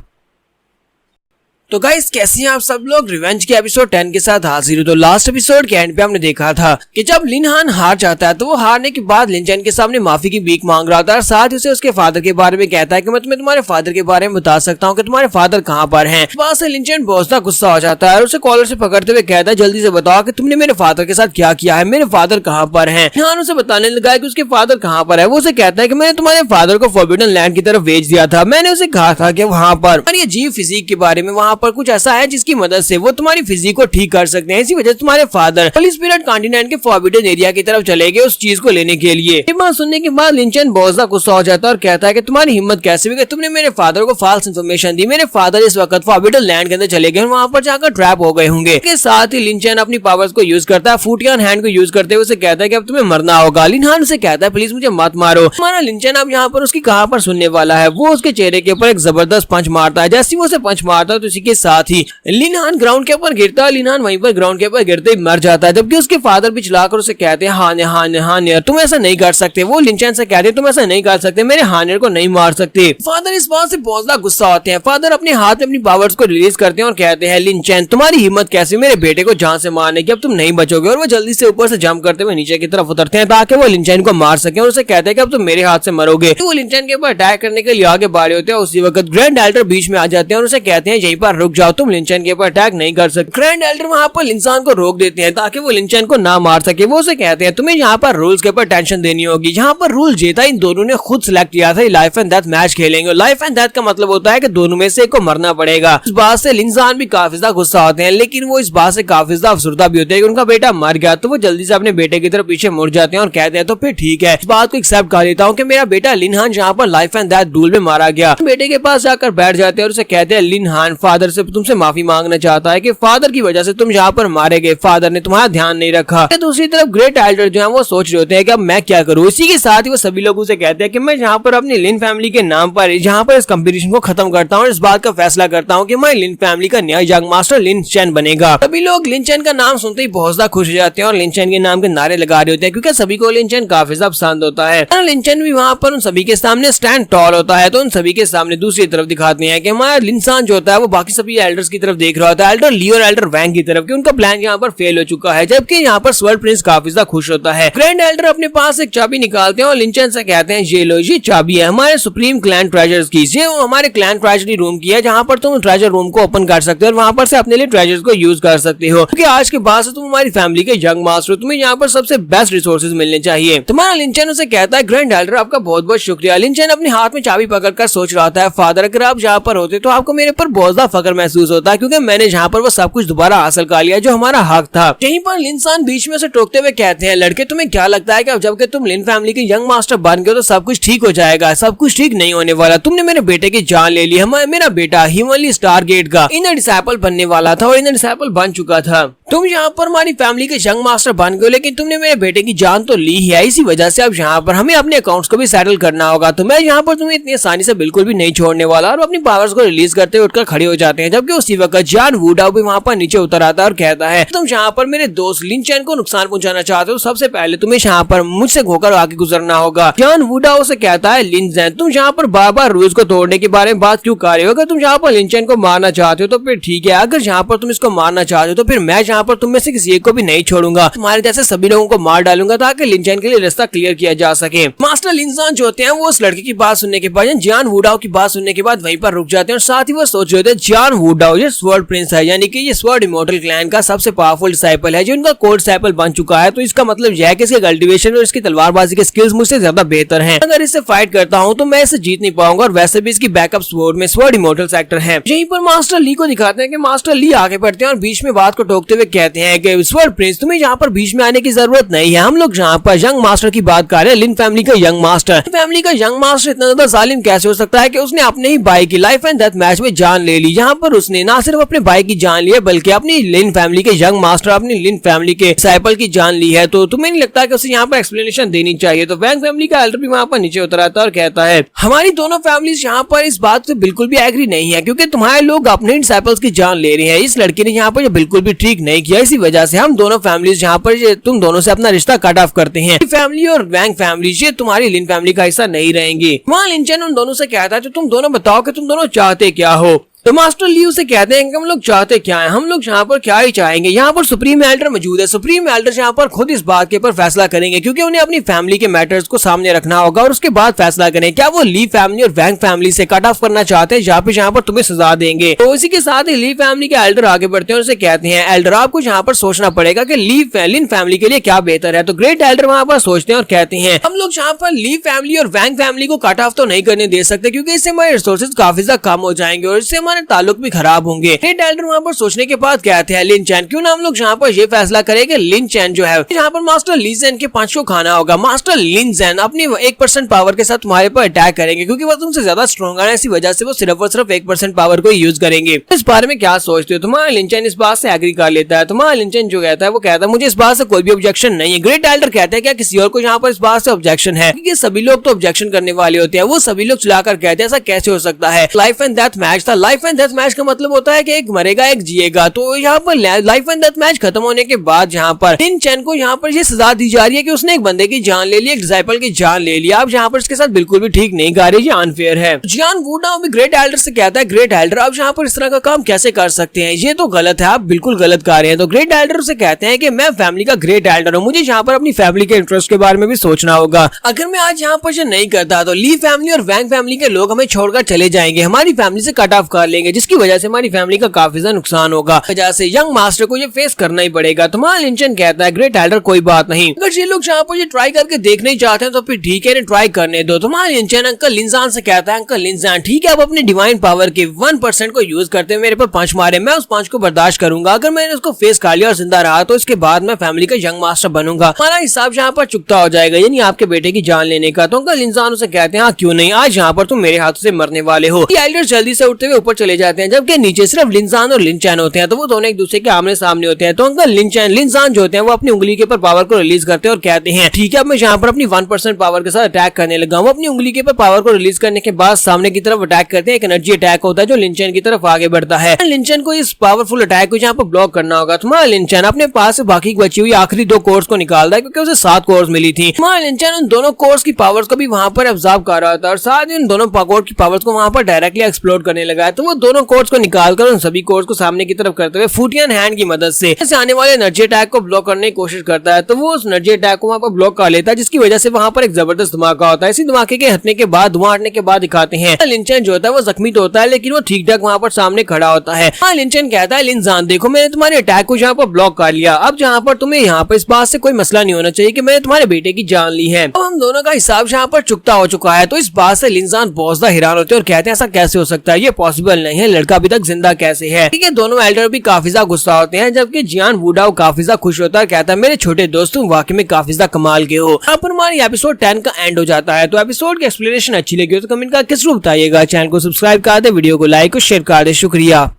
तो गाइस कैसे हैं आप सब लोग। रिवेंज के एपिसोड 10 के साथ हाजिर हो। तो लास्ट एपिसोड के एंड पे हमने देखा था कि जब लिनहान हार जाता है तो वो हारने के बाद लिनचैन के सामने माफी की भीख मांग रहा था और साथ ही उसे उसके फादर के बारे में कहता है कि मैं तुम्हें तुम्हारे फादर के बारे में बता सकता हूँ कि तुम्हारे फादर कहाँ पर हैं। इस बात से लिनचैन बहुत ज्यादा गुस्सा हो जाता है और उसे कॉलर से पकड़ते हुए कहता है जल्दी से बताओ कि तुमने मेरे फादर के साथ क्या किया है, मेरे फादर कहाँ पर हैं। लिनहान उसे बताने लगा है कि उसके फादर कहाँ पर है। वो उसे कहता है कि मैंने तुम्हारे फादर को फॉरबिडन लैंड की तरफ भेज दिया था। मैंने उसे कहा था कि वहाँ पर ये जीव फिजिक के बारे में वहाँ पर कुछ ऐसा है जिसकी मदद से वो तुम्हारी फिजिक को ठीक कर सकते हैं। इसी वजह से तुम्हारे फादर होली स्पिरिट कॉन्टिनेंट के फॉरबिडन एरिया की तरफ चले गए उस चीज को लेने के लिए। ये बात सुनने के बाद लिनचैन बहुत ज्यादा गुस्सा हो जाता है और कहता है कि तुम्हारी हिम्मत कैसे हुई कि तुमने मेरे फादर को फॉल्स इन्फॉर्मेशन दी। मेरे फादर इस वक्त फॉरबिडन लैंड के अंदर चले गए, वहां पर जाकर ट्रैप हो गए होंगे। इसके साथ ही लिनचैन अपनी पावर्स को यूज करता है, फुटियन हैंड को यूज करते हुए उसे कहता है कि अब तुम्हें मरना होगा। लिनहान से कहता है प्लीज मुझे मत मारो। हमारा लिनचैन अब यहाँ पर उसकी कहां पर सुनने वाला है। वो उसके चेहरे के ऊपर एक जबरदस्त पंच मारता है। जैसे वो उसे पंच मारता है तो इसी के साथ ही लिनहान ग्राउंड के ऊपर गिरता है। लिनहान वहीं पर ग्राउंड के ऊपर गिरते ही मर जाता है, जबकि उसके फादर भी चिल्लाकर उसे कहते हैं हानियर तुम ऐसा नहीं कर सकते। वो लिनचैन से कहते हैं तुम ऐसा नहीं कर सकते, मेरे हानियर को नहीं मार सकते। फादर इस बात से बहुत ज्यादा गुस्सा होते हैं। फादर अपने हाथ में अपनी पावर्स को रिलीज करते हैं और कहते हैं लिनचैन तुम्हारी हिम्मत कैसे मेरे बेटे को जान से मारने की, अब तुम नहीं बचोगे। और वो जल्दी से ऊपर से जंप करते हुए नीचे की तरफ उतरते हैं ताकि वो लिनचैन को मार सके और उसे कहते हैं कि अब तुम मेरे हाथ से मरोगे। तो वो लिनचैन के ऊपर अटैक करने के लिए आगे बढ़ रहे होते हैं। उसी वक्त ग्रैंड एल्डर बीच में आ जाते हैं और उसे कहते हैं यहीं पर रुक जाओ, तुम लिनचैन के ऊपर अटैक नहीं कर सकते। ग्रैंड एल्डर वहां पर लिनसान को रोक देते हैं ताकि वो लिनचैन को ना मार सके। वो उसे कहते हैं तुम्हें यहाँ पर रूल्स के ऊपर टेंशन देनी होगी। यहाँ पर रूल जीता इन दोनों ने खुद सिलेक्ट किया था, लाइफ एंड डेथ मैच खेलेंगे। लाइफ एंड डेथ का मतलब होता है कि दोनों में से एक को मरना पड़ेगा। इस बात से लिनसान भी काफी ज्यादा गुस्सा होते हैं, लेकिन वो इस बात से काफी ज्यादा अफसरदा भी होते हैं कि उनका बेटा मर गया। तो वो जल्दी से अपने बेटे की तरफ पीछे मुड़ जाते हैं और कहते हैं तो फिर ठीक है, इस बात को एक्सेप्ट कर लेता हूँ कि मेरा बेटा लिनहान यहाँ पर लाइफ एंड डेथ रूल में मारा गया। बेटे के पास जाकर बैठ जाते हैं और उसे कहते हैं लिनहान फादर से तुमसे माफी मांगना चाहता है कि फादर की वजह से तुम यहाँ पर मारे गए, फादर ने तुम्हारा ध्यान नहीं रखा। दूसरी तरफ ग्रेट एल्डर जो है वो सोच रहे होते हैं कि अब मैं क्या करूँ। इसी के साथ ही वो सभी लोगों से कहते हैं कि मैं यहाँ पर अपनी लिन फैमिली के नाम पर यहाँ पर इस कंपटीशन को खत्म करता हूँ। इस बात का फैसला करता हूँ कि मैं लिन फैमिली का नया यंग मास्टर लिनचैन बनेगा। सभी लोग लिनचैन का नाम सुनते ही बहुत ज्यादा खुश हो जाते हैं और लिनचैन के नाम के नारे लगा रहे होते हैं, क्योंकि सभी को लिनचैन काफी ज्यादा पसंद होता है। लिनचैन भी वहाँ पर उन सभी के सामने स्टैंड टॉल होता है। तो उन सभी के सामने दूसरी तरफ दिखाते हैं कि हमारा लिनसान जो होता है वो बाकी सभी एल्डर्स की तरफ देख रहा होता है, एल्डर ली और एल्डर वैंग की तरफ, कि उनका प्लान यहाँ पर फेल हो चुका है। जबकि यहाँ पर स्वर्ड प्रिंस काफी ज्यादा खुश होता है। ग्रैंड एल्डर अपने पास एक चाबी निकालते हैं और लिनचैन से कहते हैं ये लो, ये चाबी है हमारे सुप्रीम क्लैन ट्रेजर्स की। ये हमारे क्लैन ट्रेजरी रूम की है जहाँ पर तुम ट्रेजर रूम को ओपन कर सकते हो और वहाँ पर से अपने लिए ट्रेजर्स को यूज कर सकते हो, क्योंकि आज के बाद से तुम हमारी फैमिली के यंग मास्टर हो, तुम्हें यहाँ पर सबसे बेस्ट रिसोर्सेज मिलने चाहिए। तुम्हारा लिनचैन उसे कहता है ग्रैंड एल्डर आपका बहुत बहुत शुक्रिया। लिनचैन अपने हाथ में चाबी पकड़कर सोच रहा था फादर अगर आप यहाँ पर होते तो आपको मेरे पर बहुत ज्यादा फख्र महसूस होता है, क्योंकि मैंने यहाँ पर वो सब कुछ दोबारा हासिल कर लिया जो हमारा हक था। यहीं पर लिनसान बीच में से टोकते हुए कहते हैं लड़के तुम्हें क्या लगता है कि जब के तुम लिन फैमिली के यंग मास्टर बन गए तो सब कुछ ठीक हो जाएगा। सब कुछ ठीक नहीं होने वाला। तुमने मेरे बेटे की जान ले ली। मेरा बेटा हिमली स्टारगेट का इनर डिसाइपल बनने वाला था और इनर डिसाइपल बन चुका था। तुम यहाँ पर हमारी फैमिली के यंग मास्टर बन गए, लेकिन तुमने मेरे बेटे की जान तो ली ही है। इसी वजह से अब यहाँ पर हमें अपने अकाउंट्स को भी सेटल करना होगा। तो मैं यहाँ पर तुम्हें इतनी आसानी से बिल्कुल भी नहीं छोड़ने वाला। और अपनी पावर्स को रिलीज करते हुए उठकर खड़े हो जाते हैं, जबकि उसी वक्त जियान वुडाओ भी वहाँ पर नीचे उतर आता है और कहता है तुम यहाँ पर मेरे दोस्त लिन चैन को नुकसान पहुंचाना चाहते हो, सबसे पहले तुम्हें यहाँ पर मुझसे होकर आगे गुजरना होगा। जियान वुडाओ से कहता है लिन चैन तुम यहाँ पर बार बार रूल्स को तोड़ने के बारे में बात क्यों कर रहे हो? अगर तुम यहाँ पर लिन चैन को मारना चाहते हो तो फिर ठीक है, अगर यहाँ पर तुम इसको मारना चाहते हो तो फिर मैं यहाँ पर तुम में से किसी एक को भी नहीं छोड़ूंगा, तुम्हारे जैसे सभी लोगों को मार डालूंगा ताकि लिन चैन के लिए रास्ता क्लियर किया जा सके। मास्टर लिन चैन जो होते हैं वो उस लड़के की बात सुनने के बाद जियान वुडाओ की बात सुनने के बाद वहीं पर रुक जाते हैं और साथ ही वो सोच रहे थे जियान वुडाओ ये स्वर्ड प्रिंस है, यानी कि ये स्वर्ड इमॉर्टल क्लैन का सबसे पावरफुल डिसाइपल है जो इनका कोड डिसाइपल बन चुका है। तो इसका मतलब यह है कि इसके कल्टीवेशन और इसकी तलवारबाजी के स्किल्स मुझसे ज्यादा बेहतर हैं। अगर इससे फाइट करता हूँ तो मैं इसे जीत नहीं पाऊंगा और वैसे भी इसकी बैकअप स्वॉर्ड में स्वर्ड इमॉर्टल सेक्टर है। यहीं पर मास्टर ली को दिखाते हैं कि मास्टर ली आगे बढ़ते हैं और बीच में बात को टोकते हुए कहते हैं कि स्वर्ड प्रिंस तुम्हें यहाँ पर बीच में आने की जरूरत नहीं है। हम लोग यहाँ पर यंग मास्टर की बात कर रहे हैं, लिन फैमिली का यंग मास्टर। फैमिली का यंग मास्टर इतना ज्यादा जालिम कैसे हो सकता है कि उसने अपने ही भाई की लाइफ एंड डेथ मैच में जान ले ली। यहाँ पर उसने ना सिर्फ अपने भाई की जान ली है बल्कि अपनी लिन फैमिली के यंग मास्टर अपनी लिन फैमिली के डिसाइपल की जान ली है। तो तुम्हें नहीं लगता कि उसे यहाँ पर एक्सप्लेनेशन देनी चाहिए? तो वैंग फैमिली का एल्डर भी वहाँ पर नीचे उतर आता है और कहता है हमारी दोनों फैमिलीज यहाँ पर इस बात से बिल्कुल भी एग्री नहीं है, क्योंकि तुम्हारे लोग अपने डिसाइपल्स की जान ले रहे हैं। इस लड़के ने यहाँ पर बिल्कुल भी ठीक नहीं किया, इसी वजह से हम दोनों फैमिलीज यहाँ पर तुम दोनों से अपना रिश्ता कट ऑफ करते हैं। फैमिली और वैंग फैमिली ये तुम्हारी लिन फैमिली का हिस्सा नहीं रहेंगी। वहाँ लिन चैन उन दोनों से कहता है तो तुम दोनों बताओ कि तुम दोनों चाहते क्या हो? तो मास्टर ली उसे कहते हैं कि हम लोग चाहते क्या है, हम लोग यहाँ पर क्या ही चाहेंगे। यहाँ पर सुप्रीम एल्डर मौजूद है, सुप्रीम एल्डर यहाँ पर खुद इस बात के ऊपर फैसला करेंगे, क्योंकि उन्हें अपनी फैमिली के मैटर्स को सामने रखना होगा और उसके बाद फैसला करें क्या वो ली फैमिली और वैंग फैमिली से कट ऑफ करना चाहते हैं या फिर यहाँ पर तुम्हें सजा देंगे। तो इसी के साथ ही ली फैमिली के एल्डर आगे बढ़ते हैं और उसे कहते हैं एल्डर आपको यहाँ पर सोचना पड़ेगा कि लिन फैमिली के लिए क्या बेहतर है। तो ग्रेट एल्डर वहाँ पर सोचते हैं और कहते हैं हम लोग यहाँ पर ली फैमिली और वैंग फैमिली को कट ऑफ तो नहीं करने दे सकते, क्योंकि इससे हमारे रिसोर्सेज काफी ज्यादा कम हो जाएंगे और इससे हमारे ताल्लुक भी खराब होंगे। ग्रेट एल्डर वहाँ पर सोचने के बाद कहते हैं लिन चैन क्यों ना हम लोग यहाँ पर ये फैसला करें कि लिन चैन जो है यहाँ पर मास्टर ली चैन के पंच को खाना होगा। मास्टर लिन चैन अपनी 1% पावर के साथ तुम्हारे पर अटैक करेंगे, क्योंकि वो तुमसे ज्यादा स्ट्रॉन्ग है, इसी वजह से वो सिर्फ और सिर्फ 1% पावर को यूज करेंगे। इस बारे में क्या सोचते हो? तुम्हारा लिन चैन इस बात से एग्री कर लेता है। तुम्हारा लिन चैन जो कहता है वो कहता है मुझे इस बात से कोई भी ऑब्जेक्शन नहीं है। ग्रेट एल्डर कहते हैं क्या किसी और को यहाँ पर इस बात से ऑब्जेक्शन है? क्योंकि सभी लोग तो ऑब्जेक्शन करने वाले होते हैं। वो सभी लोग चलाकर कहते हैं ऐसा कैसे हो सकता है? लाइफ एंड डेथ मैच था। लाइफ एंड डेथ मैच का मतलब होता है कि एक मरेगा एक जिएगा। तो यहाँ पर लाइफ एंड डेथ मैच खत्म होने के बाद यहाँ पर लिन चैन को यहाँ पर ये सजा दी जा रही है कि उसने एक बंदे की जान ले ली, एक डिसाइपल की जान ले ली। आप यहाँ पर इसके साथ बिल्कुल भी ठीक नहीं कर रहे, ये अनफेयर है। जियान वुडाओ भी ग्रेट एल्डर से कहता है ग्रेट एल्डर आप यहाँ पर इस तरह का काम कैसे कर सकते हैं? ये तो गलत है, आप बिल्कुल गलत कर रहे हैं। तो ग्रेट एल्डर से कहते हैं कि मैं फैमिली का ग्रेट एल्डर हूँ, मुझे यहाँ पर अपनी फैमिली के इंटरेस्ट के बारे में भी सोचना होगा। अगर मैं आज यहाँ पर नहीं करता तो ली फैमिली और वैंग फैमिली के लोग हमें छोड़कर चले जाएंगे, हमारी फैमिली से कट ऑफ कर लेंगे, जिसकी वजह से हमारी फैमिली का काफी ज्यादा नुकसान होगा। वजह से यंग मास्टर को ये फेस करना ही पड़ेगा। तुम्हारा लिन चैन कहता है ग्रेट एल्डर कोई बात नहीं, अगर ये लोग यहाँ पर ये ट्राई करके देखना ही चाहते हैं तो फिर ठीक है, ट्राई करने दो। तुम्हारा लिन चैन अंकल लिन चैन से कहता है अंकल लिन चैन ठीक है, आप अपने डिवाइन पावर के 1% को यूज करते हुए मेरे पर पंच मारे, मैं उस पंच को बर्दाश्त करूंगा। अगर मैंने उसको फेस कर लिया और जिंदा रहा तो इसके बाद मैं फैमिली का यंग मास्टर बनूंगा, हमारा हिसाब यहाँ पर चुकता हो जाएगा, यानी आपके बेटे की जान लेने का। तो अंकल लिन चैन उसे कहते हैं हाँ क्यों नहीं, आज यहाँ पर तुम मेरे हाथों से मरने वाले हो। एल्डर जल्दी से उठते हुए ऊपर चले जाते हैं, जबकि नीचे सिर्फ लिन चैन और लिन चैन होते हैं। तो वो दोनों एक दूसरे के आमने सामने होते हैं। तो अंकल लिन चैन जो होते हैं वो अपनी उंगली के ऊपर पावर को रिलीज करते हैं और कहते हैं ठीक है, अब मैं यहाँ पर अपनी 1% पावर के साथ अटैक करने लगा हूँ। अपनी उंगली के ऊपर पावर को रिलीज करने के बाद सामने की तरफ अटैक करते हैं। एक एनर्जी अटैक होता है जो लिन चैन की तरफ आगे बढ़ता है। लिन चैन को इस पावरफुल अटैक को यहाँ पर ब्लॉक करना होगा। तुम्हारा लिन चैन अपने पास से बाकी बची हुई आखिरी 2 कोर्स को निकालता है, क्योंकि उसे 7 कोर्स मिली थी। तुम्हारा लिन चैन उन दोनों कोर्स की पावर्स को भी वहाँ पर ऑब्जर्व कर रहा था और साथ ही उन दोनों कोर्स की पावर्स को वहाँ पर डायरेक्टली एक्सप्लोर करने लगा है। तो वो दोनों कोर्स को निकालकर उन सभी कोर्स को सामने की तरफ करते हुए फुटियन हैंड की मदद से आने वाले एनर्जी अटैक को ब्लॉक करने की कोशिश करता है। तो वो उस एनर्जी अटैक को वहाँ पर ब्लॉक कर लेता है, जिसकी वजह से वहाँ पर एक जबरदस्त धमाका होता है। इसी धमाके के हटने के बाद धुआं हटने के बाद दिखाते हैं लिन चैन जो होता है वो जख्मी तो होता है, लेकिन वो ठीक ठाक वहाँ पर सामने खड़ा होता है। लिन चैन कहता है लिन चैन देखो मैंने तुम्हारे अटैक को यहाँ पर ब्लॉक कर लिया, अब जहाँ पर तुम्हें यहाँ पर इस बात से कोई मसला नहीं होना चाहिए कि मैंने तुम्हारे बेटे की जान ली है। अब हम दोनों का हिसाब यहाँ पर चुकता हो चुका है। तो इस बात से लिन चैन बहुत ज्यादा हैरान होते हैं और कहते हैं ऐसा कैसे हो सकता है, ये पॉसिबल नहीं है, लड़का अभी तक जिंदा कैसे है। ठीक है, दोनों एल्डर भी काफी ज्यादा गुस्सा होते हैं, जबकि जियान वुडाओ काफी ज्यादा खुश होता है, कहता है मेरे छोटे दोस्त तुम वाकई में काफी ज्यादा कमाल के हो। यहाँ पर हमारी एपिसोड 10 का एंड हो जाता है। तो एपिसोड की एक्सप्लेनेशन अच्छी लगी हो तो कमेंट करके जरूर बताइएगा। चैनल को सब्सक्राइब कर दे, वीडियो को लाइक और शेयर कर दे। शुक्रिया।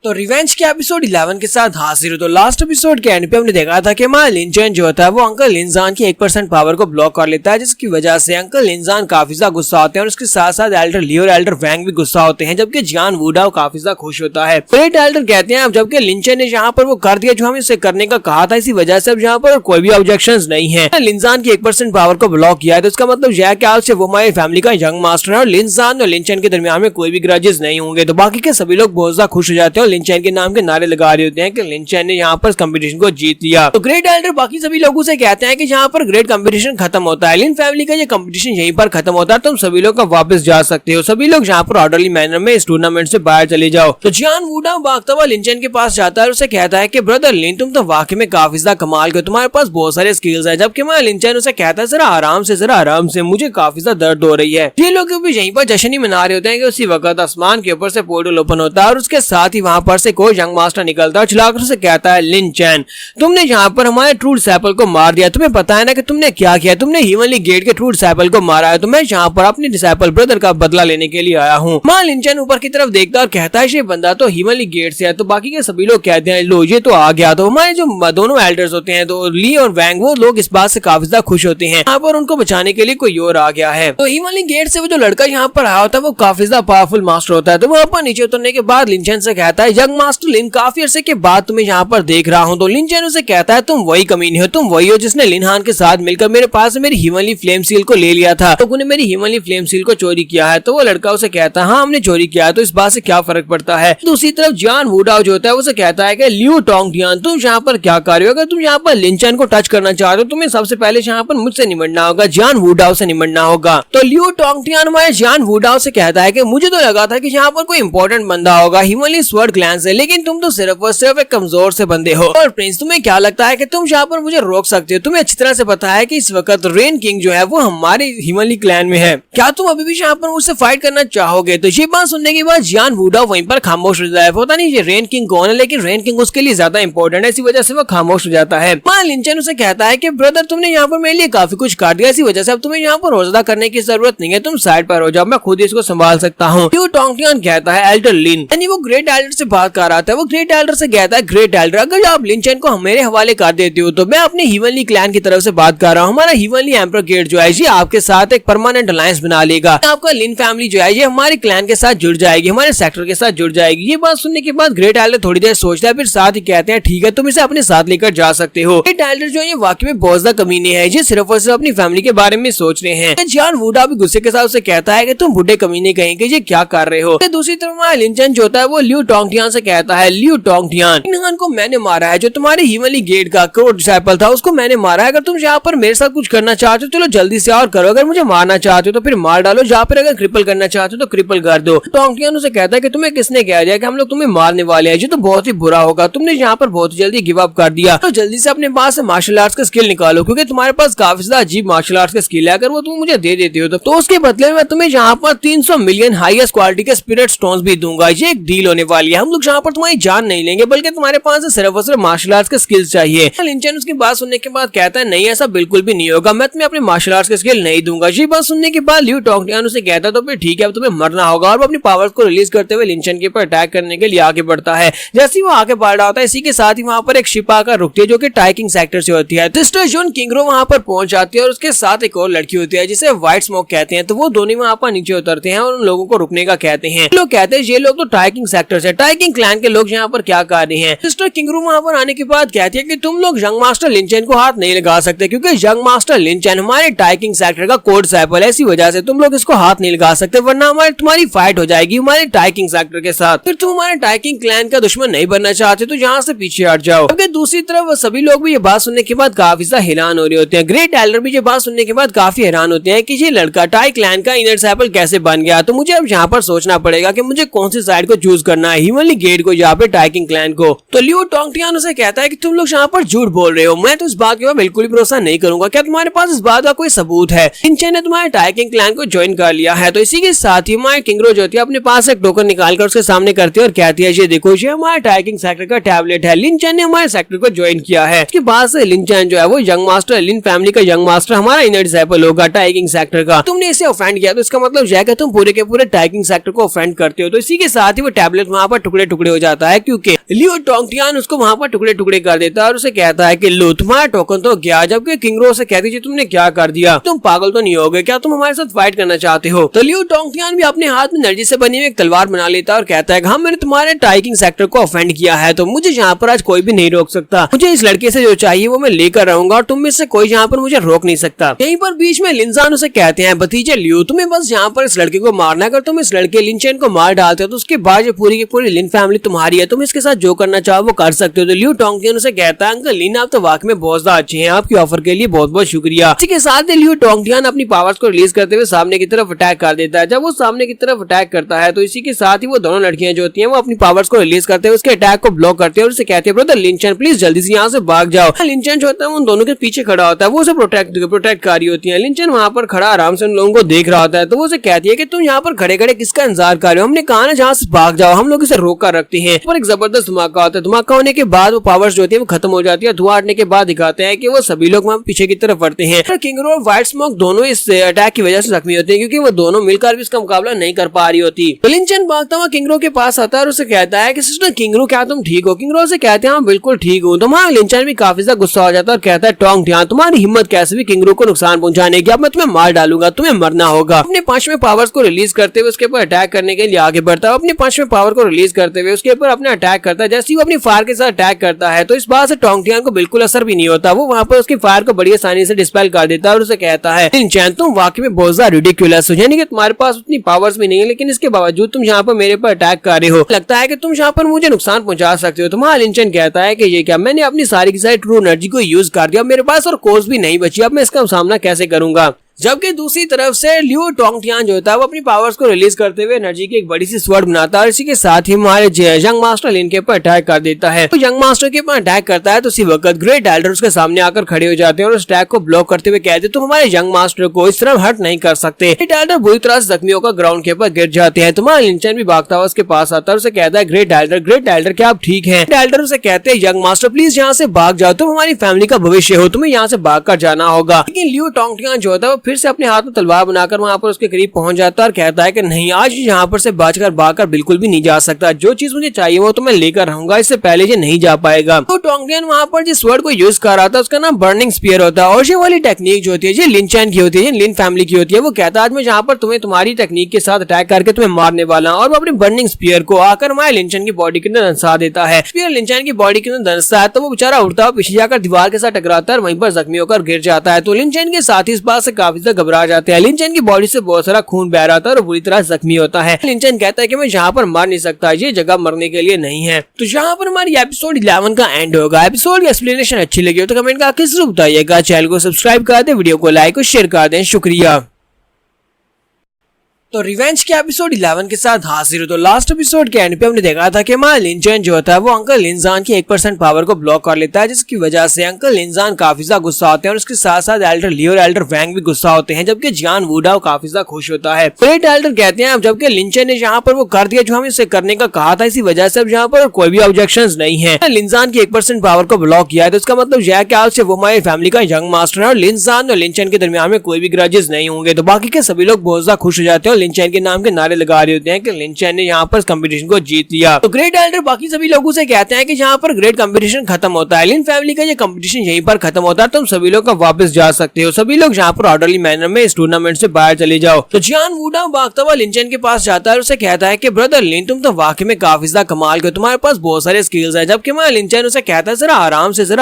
तो रिवेंज के एपिसोड 11 के साथ हाजिर हो। तो लास्ट एपिसोड के एंड पे हमने देखा था कि हमारा लिनचैन जो होता है वो अंकल लिनजान की 1% पावर को ब्लॉक कर लेता है, जिसकी वजह से अंकल लिनजान काफी ज्यादा गुस्सा होते हैं और उसके साथ साथ एल्डर ली और एल्डर वैंग भी गुस्सा होते हैं, जबकि जियान वुडाओ काफी ज्यादा खुश होता है। ग्रेट एल्डर कहते हैं अब जबकि लिनचैन ने यहाँ पर वो कर दिया जो हमें इसे करने का कहा था, इसी वजह से अब यहाँ पर कोई भी ऑब्जेक्शन नहीं है। लिनजान की 1% पावर को ब्लॉक किया है तो इसका मतलब यह है कि आज से वो हमारी फैमिली का यंग मास्टर है और लिनजान और लिनचैन के दरमियान में कोई भी ग्रजेस नहीं होंगे। तो बाकी के सभी लोग बहुत ज्यादा खुश हो जाते हैं और लिनचैन के नाम के नारे लगा रहे होते हैं कि लिनचैन ने यहाँ पर कंपटीशन को जीत लिया। तो ग्रेट एल्डर बाकी सभी लोगों से कहते हैं कि यहाँ पर ग्रेट कंपटीशन खत्म होता है, लिन फैमिली का ये कंपटीशन यहीं पर खत्म होता है, तुम सभी लोग वापस जा सकते हो, सभी लोग यहाँ पर ऑर्डरली मैनर में इस टूर्नामेंट से बाहर चले जाओ। तो जियान वुडाओ भागता हुआ लिनचैन के पास जाता है और उसे कहता है कि ब्रदर लिन तुम तो वाकई में काफी ज्यादा कमाल के, तुम्हारे पास बहुत सारे स्किल्स है। जबकि मैं लिनचैन उसे कहता है जरा आराम से मुझे काफी ज्यादा दर्द हो रही है। ये लोग भी यहीं पर जश्न ही मना रहे होते हैं कि उसी वक्त आसमान के ऊपर से पोर्टल ओपन होता है और उसके साथ ही वहाँ पर से कोई यंग मास्टर निकलता है, चलाकर से कहता है लिनचैन तुमने यहाँ पर हमारे ट्रू डिसाइपल को मार दिया, तुम्हें पता है ना कि तुमने क्या किया, तुमने हीवनली गेट के ट्रू डिसाइपल को मारा है, तो मैं यहाँ पर अपने डिसाइपल ब्रदर का बदला लेने के लिए आया हूँ। मां लिनचैन ऊपर की तरफ देखता और कहता है ये बंदा तो हीवनली गेट से है। तो बाकी के सभी लोग कहते हैं लो ये तो आ गया। तो हमारे जो दोनों एल्डर्स होते हैं तो ली और वैंग वो लोग इस बात से काफी ज्यादा खुश होते हैं यहाँ पर उनको बचाने के लिए कोई और आ गया है। तो हीवनली गेट से वो जो लड़का यहाँ पर आया होता है वो काफी ज्यादा पावरफुल मास्टर होता है। तो वहाँ पर नीचे उतरने के बाद लिनचैन से कहता है यंग मास्टर लिन काफी अरसे के बाद तुम्हें यहाँ पर देख रहा हूँ। तो लिनचैन उसे कहता है तुम वही कमीने हो, तुम वही हो जिसने लिनहान के साथ मिलकर मेरे पास मेरी हीवनली फ्लेम सील को ले लिया था, तो तूने मेरी हीवनली फ्लेम सील को चोरी किया है। तो वो लड़का उसे कहता है हाँ हमने चोरी किया है, तो इस बात से क्या फर्क पड़ता है। दूसरी तरफ जियान वुडाओ जो होता है उसे कहता है कि लियू टोंगटियान तुम यहाँ पर क्या कर रहे हो, अगर तुम यहाँ पर लिनचैन को टच करना चाहते हो तुम्हें सबसे पहले यहाँ पर मुझसे निमटना होगा, जियान वुडाओ से निमटना होगा। तो लियू टोंगटियान हमारे जियान वुडाओ से कहता है कि मुझे तो लगा था कि यहाँ पर कोई इंपॉर्टेंट बंदा होगा हीवनली स्वर्ड क्लैन से, लेकिन तुम तो सिर्फ और सिर्फ एक कमजोर से बंदे हो। और प्रिंस तुम्हें क्या लगता है कि तुम यहाँ पर मुझे रोक सकते हो, तुम्हें अच्छी तरह से पता है कि इस वक्त रेन किंग जो है वो हमारे हीवनली क्लैन में है, क्या तुम अभी भी यहाँ पर मुझसे फाइट करना चाहोगे। तो ये बात सुनने के बाद जियान वुडाओ वहीं पर खामोश हो जाता है, पता नहीं ये रेन किंग कौन है लेकिन रेन किंग उसके लिए ज्यादा इंपॉर्टेंट है, इसी वजह से वो खामोश हो जाता है। लिनचैन उसे कहता है कि ब्रदर तुमने यहाँ पर मेरे लिए काफी कुछ कर दिया, इसी वजह से अब तुम्हें यहाँ पर रोजदा करने की जरूरत नहीं है, तुम साइड पर हो जाओ, मैं खुद इसको संभाल सकता हूँ। टोंगटियान कहता है एल्डर लिन, यानी वो ग्रेट एल्डर से बात कर रहा था, वो ग्रेट एल्डर से कहता है ग्रेट एल्डर अगर आप लिनचैन को मेरे हवाले कर देते हो तो मैं अपने हीवनली क्लैन की तरफ से बात कर रहा हूँ, हमारा हीवनली एम्पर गेट जो है ये आपके साथ एक परमानेंट अलायंस बना लेगा, आपका लिन फैमिली जो है ये हमारे क्लैन के साथ जुड़ जाएगी, हमारे सेक्टर के साथ जुड़ जाएगी। ये बात सुनने के बाद ग्रेट एल्डर थोड़ी देर सोचता है, फिर साथ ही कहते हैं ठीक है तुम इसे अपने साथ लेकर जा सकते हो। ग्रेट एल्डर जो है ये वाकई में बहुत ज्यादा कमीने हैं, ये सिर्फ और सिर्फ अपनी फैमिली के बारे में सोच रहे हैं। जियान वुडाओ भी गुस्से के साथ उसे कहता है कि तुम बुढ़े कमीने कहेंगे ये क्या कर रहे हो। दूसरी तरफ लिनचैन जो होता है वो लियू टोंगटियान से कहता है लियू टोंगटियान लिनहान को मैंने मारा है, जो तुम्हारे हीवनली गेट का कोर डिसाइपल था उसको मैंने मारा है, अगर तुम यहाँ पर मेरे साथ कुछ करना चाहते हो चलो जल्दी से और करो, अगर मुझे मारना चाहते हो तो फिर मार डालो, यहाँ पर अगर क्रिपल करना चाहते हो तो क्रिपल कर दो। टोंगटियान उसे कहता है कि तुम्हें किसने कह दिया कि हम लोग तुम्हें मारने वाले हैं, ये तो बहुत ही बुरा होगा, तुमने यहाँ पर बहुत जल्दी गिव अप कर दिया, तो जल्दी से अपने पास मार्शल आर्ट्स का स्किल निकालो क्योंकि तुम्हारे पास काफी ज्यादा अजीब मार्शल आर्ट्स का स्किल है, अगर वो तुम मुझे दे देते हो तो उसके बदले में तुम्हें यहाँ पर 300 मिलियन हाईएस्ट क्वालिटी के स्पिरिट स्टोन्स भी दूंगा, ये एक डील होने वाली है, हम लोग यहाँ पर तुम्हारी जान नहीं लेंगे बल्कि तुम्हारे पास सिर्फ और सिर्फ मार्शल आर्ट्स के स्किल्स चाहिए। लिनचैन उसकी बात सुनने के बाद कहता है नहीं ऐसा बिल्कुल भी नहीं होगा, मैं तुम्हें अपने मार्शल आर्ट्स के स्किल नहीं दूंगा। ये बात सुनने के बाद लियू टोंगटियान उसे कहता है तो फिर ठीक है अब तुम्हें मरना होगा, और वो अपनी पावर्स को रिलीज करते हुए लिनचैन के ऊपर अटैक करने के लिए आगे बढ़ता है। जैसे वो आगे बढ़ रहा होता है इसी के साथ ही वहाँ पर एक शिप आकर रुकती है जो कि टाइकिंग सेक्टर से होती है। सिस्टर जून किंगरो वहाँ पर पहुंच जाती है और उसके साथ एक और लड़की होती है जिसे व्हाइट स्मोक कहते हैं, तो वो दोनों वहाँ पर नीचे उतरते हैं और उन लोगों को रुकने का कहते हैं। लोग कहते हैं ये लोग तो टाइकिंग सेक्टर से, टाइकिंग क्लैन के लोग यहाँ पर क्या कर रहे हैं। सिस्टर किंगरो वहाँ पर आने के बाद कहती है कि तुम लोग यंग मास्टर लिनचैन को हाथ नहीं लगा सकते क्योंकि यंग मास्टर लिनचैन हमारे टाइकिंग सेक्टर का कोड डिसाइपल है, इसी वजह से तुम लोग इसको हाथ नहीं लगा सकते वरना तुम्हारी फाइट हो जाएगी हमारे टाइकिंग सेक्टर के साथ, फिर तुम हमारे टाइकिंग क्लैन का दुश्मन नहीं बनना चाहते तो यहाँ से पीछे हट जाओ। दूसरी तरफ सभी लोग भी ये बात सुनने के बाद काफी ज्यादा हैरान हो रहे होते हैं। ग्रेट एल्डर भी ये बात सुनने के बाद काफी हैरान होते हैं कि ये लड़का टाई क्लैन का इनर डिसाइपल कैसे बन गया, तो मुझे अब यहाँ पर सोचना पड़ेगा कि मुझे कौन सी साइड को चूज करना है, हीवनली गेट को या पे टाइकिंग क्लैन को। तो लियू टोंगटियान उसे कहता है कि तुम लोग यहाँ पर झूठ बोल रहे हो, मैं तो इस बात के ऊपर बिल्कुल भी भरोसा नहीं करूंगा, क्या तुम्हारे पास इस बात का कोई सबूत है। लिनचैन ने तुम्हारे टाइकिंग क्लैन को ज्वाइन कर लिया है। तो इसी के साथ ही हमारे किंगरो जो होती है अपने पास एक टोकन निकालकर उसके सामने करती है और कहती है ये देखो ये हमारे टाइकिंग सेक्टर का टैबलेट है, लिनचैन ने हमारे सेक्टर को ज्वाइन किया है। उसके बाद से लिनचैन जो है वो यंग मास्टर, लिन फैमिली का यंग मास्टर हमारा इनर डिसाइपल होगा टाइकिंग सेक्टर का। तुमने इसे ऑफेंड किया तो इसका मतलब यह है कि तुम पूरे के पूरे टाइकिंग सेक्टर को ऑफेंड करते हो। तो इसी के साथ ही वो टैबलेट वहाँ पर टुकड़े टुकड़े हो जाता है, क्योंकि लियो टोंगटियान उसको वहाँ पर टुकड़े टुकड़े कर देता है और उसे कहता है कि लो तुम्हारा टोकन तो गया। जबकि किंगरो से कहती है तुमने क्या कर दिया, तुम पागल तो नहीं हो गए क्या, तुम हमारे साथ फाइट करना चाहते हो। तो लियो टोंगटियान भी अपने हाथ में एनर्जी से बनी हुई एक तलवार बना लेता है और कहता है हाँ मैंने तुम्हारे टाइकिंग सेक्टर को ऑफेंड किया है, तो मुझे यहाँ पर आज कोई भी नहीं रोक सकता। मुझे इस लड़के से जो चाहिए वो मैं लेकर रहूंगा और तुम में से कोई यहाँ पर मुझे रोक नहीं सकता। यहीं पर बीच में लिनजान उसे कहते हैं भतीजे लियो तुम्हें बस यहाँ पर इस लड़के को मारना है, अगर तुम इस लड़के लिनचेन को मार डालते हो तो उसके बाद ये पूरी की पूरी लिन फैमिली तुम्हारी है, तुम इसके साथ जो करना चाहो वो कर सकते हो। तो लियो टोंगटियान उसे कहता है अंकल लिन आप तो वाकई में बहुत ज्यादा अच्छे हैं, आपकी ऑफर के लिए बहुत बहुत शुक्रिया। इसी के साथ लियो टोंगटियान अपनी पावर्स को रिलीज करते हुए सामने की तरफ अटैक कर देता है। जब वो सामने की तरफ अटैक करता है तो इसी के साथ ही वो दोनों लड़कियां जो होती हैं वो अपनी पावर्स को रिलीज करते हैं, उसके अटैक को ब्लॉक करते हैं और उसे कहते हैं ब्रदर लिनचेन प्लीज जल्दी से यहाँ से भाग जाओ। लिनचेन जो होता है उन दोनों के पीछे खड़ा होता है, वो उसे प्रोटेक्ट कर रही होती है। लिनचेन वहाँ पर खड़ा आराम से उन लोगों को देख रहा होता है, तो वो उसे कहती है कि तुम यहाँ पर खड़े खड़े किसका इंतजार कर रहे हो, हमने कहा ना जहाँ से भाग जाओ, हम लोग इसे रोक कर रखते हैं। पर एक जबरदस्त धमाका होता है, धमाका होने के बाद वो पावर्स जो होती है वो खत्म हो जाती है। धुआं हटने के बाद दिखाते हैं कि वो सभी लोग वहाँ पीछे की तरफ बढ़ते हैं। किंगरो और व्हाइट स्मोक दोनों इस अटैक की वजह से जख्मी होते हैं, क्योंकि वो दोनों मिलकर भी इसका मुकाबला नहीं कर पा रही होती। तो लिनचेन भागता हुआ किंगरो के पास आता है और उसे कहता है कि सिस्टर किंगरो क्या तुम ठीक हो। किंगरो से कहते हैं हाँ बिल्कुल ठीक हूँ। तो वहाँ लिनचेन भी काफी ज्यादा गुस्सा हो जाता है और कहता है टोंगटियान तुम्हारी हिम्मत कैसे भी किंगरो को नुकसान पहुंचाने की, अब मैं तुम्हें मार डालूंगा, तुम्हें मरना होगा। अपने पांचवें पावर्स को रिलीज करते हुए उसके ऊपर अटैक करने के लिए आगे बढ़ता है। अपने पांचवें पावर को रिलीज करते हुए उसके ऊपर अपने अटैक करता है। जैसे ही वो अपनी फायर के साथ अटैक करता है तो इस बात से टोंगटियान को बिल्कुल असर भी नहीं होता, वो वहाँ पर उसकी फायर को बड़ी आसानी से डिस्पेल कर देता है और उसे कहता है लिनचेन तुम वाकई में बहुत ज्यादा रिडिकुलस हो, यानी कि तुम्हारे पास उतनी पावर्स भी नहीं है लेकिन इसके बावजूद तुम यहाँ पर मेरे पर अटैक कर रहे हो, लगता है कि तुम यहाँ पर मुझे नुकसान पहुंचा सकते हो। तुम्हारा लिनचेन कहता है कि ये क्या, मैंने अपनी सारी की सारी ट्रू एनर्जी को यूज कर दिया, मेरे पास और कोर्स भी नहीं बची, अब मैं इसका सामना कैसे करूंगा। जबकि दूसरी तरफ से लियो टोंगटियान जो होता है वो अपनी पावर्स को रिलीज करते हुए एनर्जी की एक बड़ी सी स्वॉर्ड बनाता है और इसी के साथ ही हमारे यंग मास्टर लिन के ऊपर अटैक कर देता है। तो यंग मास्टर के ऊपर अटैक करता है तो उसी वक्त ग्रेट एल्डर उसके सामने आकर खड़े हो जाते हैं और उस अटैक को ब्लॉक करते हुए कहते हैं तुम हमारे यंग मास्टर को इस तरह हर्ट नहीं कर सकते। ग्रेट एल्डर बुरी तरह से जख्मी होकर ग्राउंड के ऊपर गिर जाते हैं। तुम्हारा लिनचेन भी भागता हुआ उसके पास आता है और उसे कहता है ग्रेट एल्डर क्या आप ठीक है। ग्रेट एल्डर उसे कहते हैं यंग मास्टर प्लीज यहाँ से भाग जाओ, तुम हमारी फैमिली का भविष्य हो, तुम्हें यहाँ से भाग कर जाना होगा। लेकिन लियो टोंगटियान जो होता है वो फिर से अपने हाथ में तलवार बनाकर वहाँ पर उसके करीब पहुंच जाता है और कहता है कि नहीं आज यहाँ पर से बचकर भागकर बिल्कुल भी नहीं जा सकता, जो चीज मुझे चाहिए वो तो मैं लेकर रहूंगा, इससे पहले ये नहीं जा पाएगा। तो टोंगटियान वहाँ पर जिस वर्ड को यूज कर रहा था उसका नाम बर्निंग स्पीयर होता है और ये वाली टेक्निक जो होती है ये लिनचेन की होती है, लिन फैमिली की होती है। वो कहता है आज मैं यहाँ पर तुम्हें तुम्हारी टेक्निक के साथ अटैक करके तुम्हें मारने वाला हूँ और वो अपने बर्निंग स्पीयर को आकर हमारे लिनचेन की बॉडी के अंदर धंसा देता है। स्पीयर लिनचेन की बॉडी के अंदर धंसता है तो वो बेचारा उड़ता हुआ पीछे जाकर दीवार के साथ टकराता है और वहीं पर जख्मी होकर गिर जाता है। तो लिनचेन के साथ इस बात से काफी ज्यादा घबरा जाते हैं। लिनचेन की बॉडी से बहुत सारा खून बह रहा था और बुरी तरह जख्मी होता है। लिनचेन कहता है कि मैं यहाँ पर मर नहीं सकता, ये जगह मरने के लिए नहीं है। तो यहाँ पर हमारी एपिसोड 11 का एंड होगा। एपिसोड की एक्सप्लेनेशन अच्छी लगी हो तो कमेंट करके जरूर बताइएगा। चैनल को सब्सक्राइब कर दे, वीडियो को लाइक और शेयर कर दें। शुक्रिया। तो रिवेंज के एपिसोड 11 के साथ हाजिर हो। तो लास्ट एपिसोड के एंड पे हमने देखा था कि हमारा लिनचेन जो होता है वो अंकल लिनजान की 1% पावर को ब्लॉक कर लेता है, जिसकी वजह से अंकल लिनजान काफी ज्यादा गुस्सा होते हैं और उसके साथ साथ एल्डर लियो और एल्डर वैंग भी गुस्सा होते हैं, जबकि जियान वुडाओ काफी ज्यादा खुश होता है। ग्रेट एल्डर कहते हैं अब जबकि लिनचेन ने यहाँ पर वो कर दिया जो हमें इसे करने का कहा था, इसी वजह से अब यहाँ पर कोई भी ऑब्जेक्शन नहीं है। लिनजान की 1% पावर को ब्लॉक किया है तो इसका मतलब यह है कि आज से वो हमारी फैमिली का यंग मास्टर है और लिनजान और लिनचेन के दरमियान में कोई भी ग्रजेस नहीं होंगे। तो बाकी के सभी लोग बहुत ज्यादा खुश हो जाते हैं और लिनचेन के नाम के नारे लगा रहे होते हैं कि लिनचेन ने यहाँ पर कंपटीशन को जीत लिया। तो ग्रेट एल्डर बाकी सभी लोगों से कहते हैं कि यहाँ पर ग्रेट कंपटीशन खत्म होता है, लिन फैमिली का ये कंपटीशन यहीं पर खत्म होता है, तुम सभी लोग वापस जा सकते हो, सभी लोग यहाँ पर ऑर्डरली मैनर में इस टूर्नामेंट से बाहर चले जाओ। तो जियान वुडाओ भागता हुआ लिनचेन के पास जाता है और उसे कहता है कि ब्रदर लिन तुम तो वाकई में काफी ज्यादा कमाल के, तुम्हारे पास बहुत सारे स्किल्स है। जबकि मैं लिनचेन उसे कहता है जरा